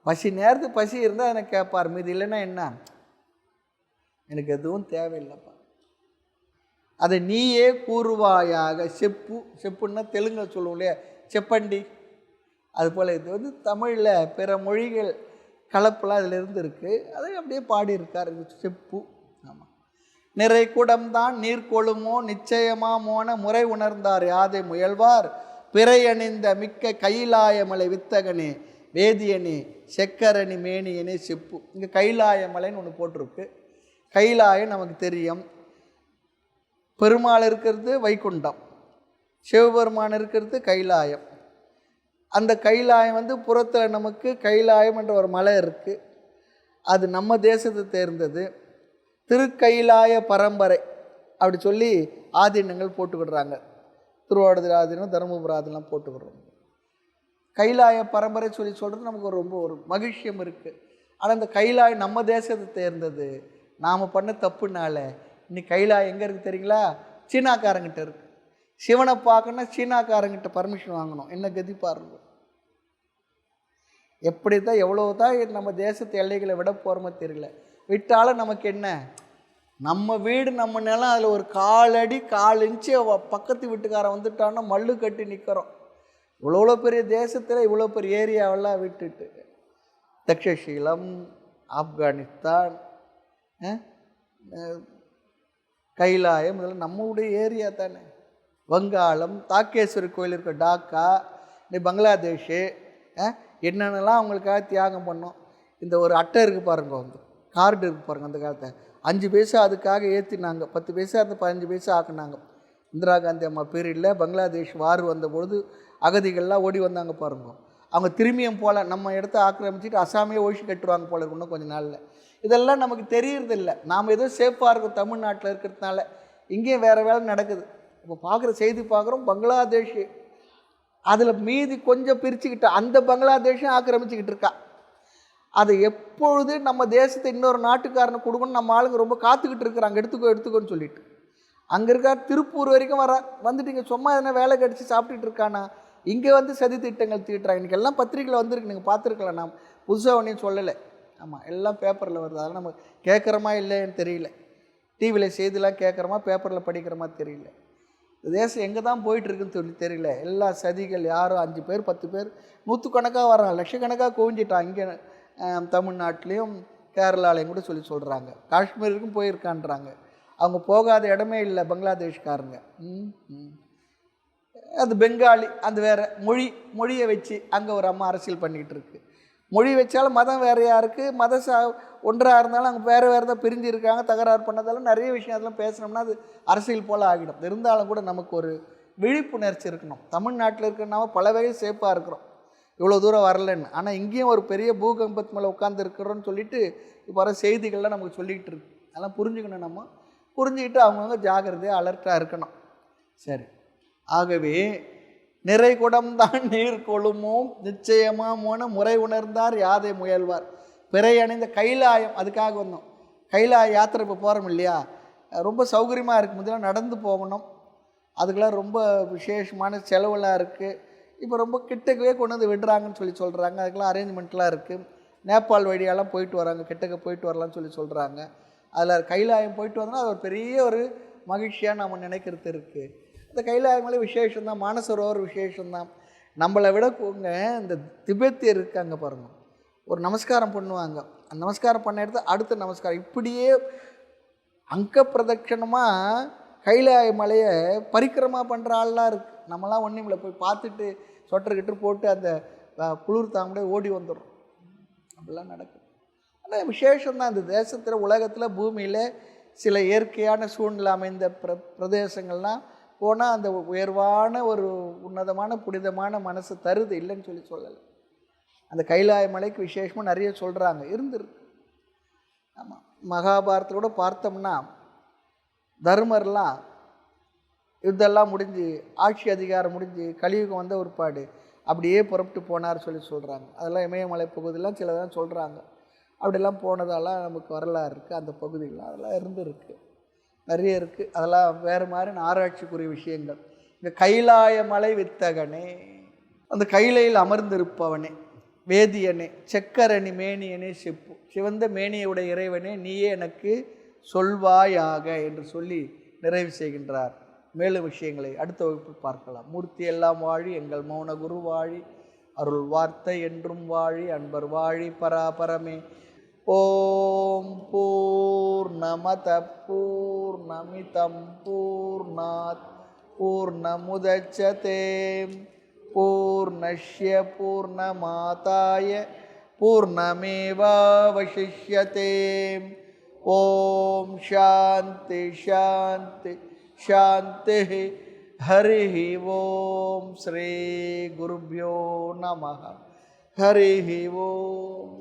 [SPEAKER 1] பசி நேரத்துக்கு பசி இருந்தால் எனக்கு கேட்பார், மீது இல்லைன்னா என்ன, எனக்கு எதுவும் தேவையில்லைப்பா, அதை நீயே கூறுவாயாக. செப்புன்னா தெலுங்கு சொல்லுவோம் இல்லையா, செப்பண்டி. அதுபோல் இது தமிழில் பிற மொழிகள் கலப்பெல்லாம் அதிலிருந்து இருக்குது. அதை அப்படியே பாடியிருக்கார் செப்பு. ஆமாம். நிறை குடம்தான் நீர் கொழுமோ நிச்சயமா மோன முறை உணர்ந்தார் யாதை முயல்வார் பிறை அணிந்த மிக்க கைலாயமலை வித்தகனே வேதியனே செக்கரணி மேனியனே செப்பு. இங்கே கைலாயமலைன்னு ஒன்று போட்டிருக்கு. கைலாயம் நமக்கு தெரியும், பெருமாள் இருக்கிறது வைகுண்டம், சிவபெருமான் இருக்கிறது கைலாயம். அந்த கைலாயம் புறத்தில் நமக்கு கைலாயம் என்ற ஒரு மலை இருக்குது. அது நம்ம தேசத்தை தேர்ந்தது. திருக்கைலாய பரம்பரை அப்படி சொல்லி ஆதீனங்கள் போட்டுக்கிடுறாங்க. திருவாவடுதுறை ஆதீனம், தருமபுரி ஆதீனம் போட்டுக்கிடுறோம். கைலாய பரம்பரை சொல்கிறது நமக்கு ரொம்ப ஒரு மகிழ்ச்சியம் இருக்குது. ஆனால் இந்த கைலாயம் நம்ம தேசத்தை தேர்ந்தது. நாம் பண்ண தப்புனால இன்னைக்கு கைலாயம் எங்கே இருக்குது தெரியுங்களா? சீனாக்காரங்கிட்ட இருக்குது. சிவனை பார்க்கணுன்னா சீனாக்காரங்கிட்ட பர்மிஷன் வாங்கணும். என்ன கதி பாருங்க. எப்படி தான் எவ்வளோ தான் நம்ம தேசத்து எல்லைகளை விட போகிறோமோ தெரியல. விட்டாலும் நமக்கு என்ன, நம்ம வீடு நம்ம நிலம், அதில் ஒரு 4 இன்ச்சு பக்கத்து வீட்டுக்காரன் வந்துட்டான்னா மல்லு கட்டி நிற்கிறோம். இவ்வளோ பெரிய தேசத்தில் இவ்வளோ பெரிய ஏரியாவெல்லாம் விட்டுட்டு தக்ஷசீலம், ஆப்கானிஸ்தான், கைலாயம், இதெல்லாம் நம்மளுடைய ஏரியா தானே. வங்காளம், தாக்கேஸ்வரி கோயில் இருக்க டாக்கா, இந்த பங்களாதேஷு, என்னென்னலாம் அவங்களுக்காக தியாகம் பண்ணோம். இந்த ஒரு அட்டை இருக்குது பாருங்க, வந்து கார்டு இருக்குது பாருங்கள். அந்த காலத்தை 5 பைசா அதுக்காக ஏற்றினாங்க. 10 பைசா அந்த 15 பைசா ஆக்குனாங்க. இந்திரா காந்தி அம்மா பீரியடில் பங்களாதேஷ் வார் வந்தபொழுது அகதிகள்லாம் ஓடி வந்தாங்க பாருங்க. அவங்க திரும்பியும் போல் நம்ம இடத்த ஆக்கிரமிச்சிட்டு அசாமையே ஒழிச்சு கட்டுவாங்க போல இருக்கு இன்னும் கொஞ்சம் நாளில். இதெல்லாம் நமக்கு தெரியறதில்லை. நாம் ஏதோ சேஃபாக இருக்கும் தமிழ்நாட்டில் இருக்கிறதுனால. இங்கேயும் வேறு வேலை நடக்குது. இப்போ பார்க்குற செய்தி பார்க்குறோம், பங்களாதேஷ் அதில் மீதி கொஞ்சம் பிரிச்சுக்கிட்ட அந்த பங்களாதேஷும் ஆக்கிரமிச்சுக்கிட்டு இருக்கா. அதை எப்பொழுது நம்ம தேசத்தை இன்னொரு நாட்டுக்காரனை கொடுக்கணும் நம்ம ஆளுங்க ரொம்ப காத்துக்கிட்டு இருக்கிறாங்க, எடுத்துக்கோன்னு சொல்லிட்டு. அங்கே இருக்கா திருப்பூர் வரைக்கும் வந்துட்டு இங்கே சும்மா எதனா வேலை கடிச்சு சாப்பிட்டுட்டு இருக்கானா, இங்கே வந்து சதி திட்டங்கள் தீட்டுறாங்க. இன்றைக்கி எல்லாம் பத்திரிக்கையில் வந்துருக்கு, நீங்கள் பார்த்துருக்கலாம். நாம் புதுசாக ஒன்றையும் சொல்லலை. ஆமாம், எல்லாம் பேப்பரில் வருது. அதெல்லாம் நம்ம கேட்குறோமா இல்லைன்னு தெரியல. டிவியில் செய்திலாம் கேட்குறோமா, பேப்பரில் படிக்கிறோமா தெரியல. தேசம் எங்கே தான் போயிட்டுருக்குன்னு சொல்லி தெரியல. எல்லா சதிகள் யாரும் 5 பேர் 10 பேர் நூற்றுக்கணக்காக வராங்க, லட்சக்கணக்காக குவிஞ்சிட்டான். இங்கே தமிழ்நாட்டிலையும் கேரளாலையும் கூட சொல்கிறாங்க. காஷ்மீருக்கும் போயிருக்கான்றாங்க. அவங்க போகாத இடமே இல்லை பங்களாதேஷ்காரங்க. அது பெங்காலி, அந்த வேறு மொழியை வச்சு அங்கே ஒரு அம்மா அரசியல் பண்ணிக்கிட்டு இருக்கு. மொழி வச்சாலும் மதம் வேறையாக இருக்குது. ஒன்றாக இருந்தாலும் அங்கே வேறு தான் பிரிஞ்சு இருக்காங்க. தகராறு பண்ணதாலும் நிறைய விஷயம் அதெல்லாம் பேசினோம்னா அது அரசியல் போல் ஆகிடும். இருந்தாலும் கூட நமக்கு ஒரு விழிப்புணர்ச்சி இருக்கணும். தமிழ்நாட்டில் இருக்கிறனால பல வகையில் சேஃபாக இருக்கிறோம், இவ்வளோ தூரம் வரலன்னு. ஆனால் இங்கேயும் ஒரு பெரிய பூகம்பத்து மேலே உட்காந்து இருக்கிறோன்னு சொல்லிட்டு இப்போ வர செய்திகள்லாம் நமக்கு சொல்லிக்கிட்டு இருக்கு. அதெல்லாம் புரிஞ்சுக்கணும். நம்ம புரிஞ்சுக்கிட்டு அவங்கவுங்க ஜாகிரதையாக அலர்ட்டாக இருக்கணும். சரி, ஆகவே நிறை குடம்தான் நீர் கொழுமோ நிச்சயமாமோன முறை உணர்ந்தார் யாதை முயல்வார். பிறை அணிந்த கைலாயம், அதுக்காக வந்தோம். கைலாய யாத்திரை இப்போ போகிறோம் இல்லையா, ரொம்ப சௌகரியமாக இருக்குது. முதல்ல நடந்து போகணும், அதுக்கெல்லாம் ரொம்ப விசேஷமான செலவெல்லாம் இருக்குது. இப்போ ரொம்ப கிட்டக்கவே கொண்டு வந்து விடுறாங்கன்னு சொல்கிறாங்க. அதுக்கெல்லாம் அரேஞ்ச்மெண்ட்லாம் இருக்குது. நேபாள் வழியாலாம் போயிட்டு வராங்க, கிட்டக்க போயிட்டு வரலான்னு சொல்கிறாங்க. அதில் கைலாயம் போயிட்டு வந்தோன்னா அது ஒரு பெரிய ஒரு மகிழ்ச்சியாக நம்ம நினைக்கிறது இருக்குது. இந்த கைலாயமலை விசேஷம்தான், மானசரோவர் விசேஷம்தான். நம்மளை விட இந்த திபெத்தியர் இருக்காங்க பாருங்கள், ஒரு நமஸ்காரம் பண்ணுவாங்க. அந்த நமஸ்காரம் பண்ண எடுத்து அடுத்த நமஸ்காரம், இப்படியே அங்க பிரதட்சணமாக கைலாய மலையை பரிக்கிரமா பண்ணுற ஆள்லாம் இருக்குது. நம்மளாம் ஒன்றுமில்ல, போய் பார்த்துட்டு சொட்டர்கிட்ட போட்டு அந்த குளிர் தாங்கூட ஓடி வந்துடும். அப்படிலாம் நடக்குது. ஆனால் விசேஷம்தான். இந்த தேசத்தில் உலகத்தில் பூமியில் சில இயற்கையான சூழ்நிலை அமைந்த பிரதேசங்கள்லாம் போனால் அந்த உயர்வான ஒரு உன்னதமான புனிதமான மனசு தருது, இல்லைன்னு சொல்லலை. அந்த கைலாய மலைக்கு விசேஷமாக நிறைய சொல்கிறாங்க, இருந்துருக்கு. ஆமாம், மகாபாரத்தில் கூட பார்த்தோம்னா தர்மர்லாம் யுத்தெல்லாம் முடிஞ்சு ஆட்சி அதிகாரம் முடிஞ்சு கலியுகம் வந்த ஒருபாடு அப்படியே புறப்பட்டு போனார் சொல்கிறாங்க. அதெல்லாம் இமயமலை பகுதியெலாம் சிலதான் சொல்கிறாங்க. அப்படிலாம் போனதெல்லாம் நமக்கு வரலாறு இருக்குது. அந்த பகுதிகள்லாம் அதெல்லாம் இருந்துருக்கு, நிறைய இருக்குது. அதெல்லாம் வேறு மாதிரி ஆராய்ச்சிக்குரிய விஷயங்கள். இந்த கைலாய மலை வித்தகனே, அந்த கைலையில் அமர்ந்திருப்பவனே, வேதியனே, செக்கரணி மேனியனே, செப்பு சிவந்த மேனியுடைய இறைவனே, நீயே எனக்கு சொல்வாயாக என்று சொல்லி நிறைவு செய்கின்றார். மேலும் விஷயங்களை அடுத்த வகுப்பில் பார்க்கலாம். மூர்த்தி எல்லாம் வாழி, எங்கள் மௌன குரு வாழி, அருள் வார்த்தை என்றும் வாழி, அன்பர் வாழி, பராபரமே. ஓம் பூர்ணமத பூர்ணமிதம் பூர்ணாத் பூர்ணமுதச்யதே பூர்ணஸ்ய பூர்ணமாதாய பூர்ணமேவாவசிஷ்யதே. ஓம் சாந்தி சாந்தி சாந்தி. ஹரி ஓம். ஸ்ரீ குருப்யோ நமः. ஹரி ஓம்.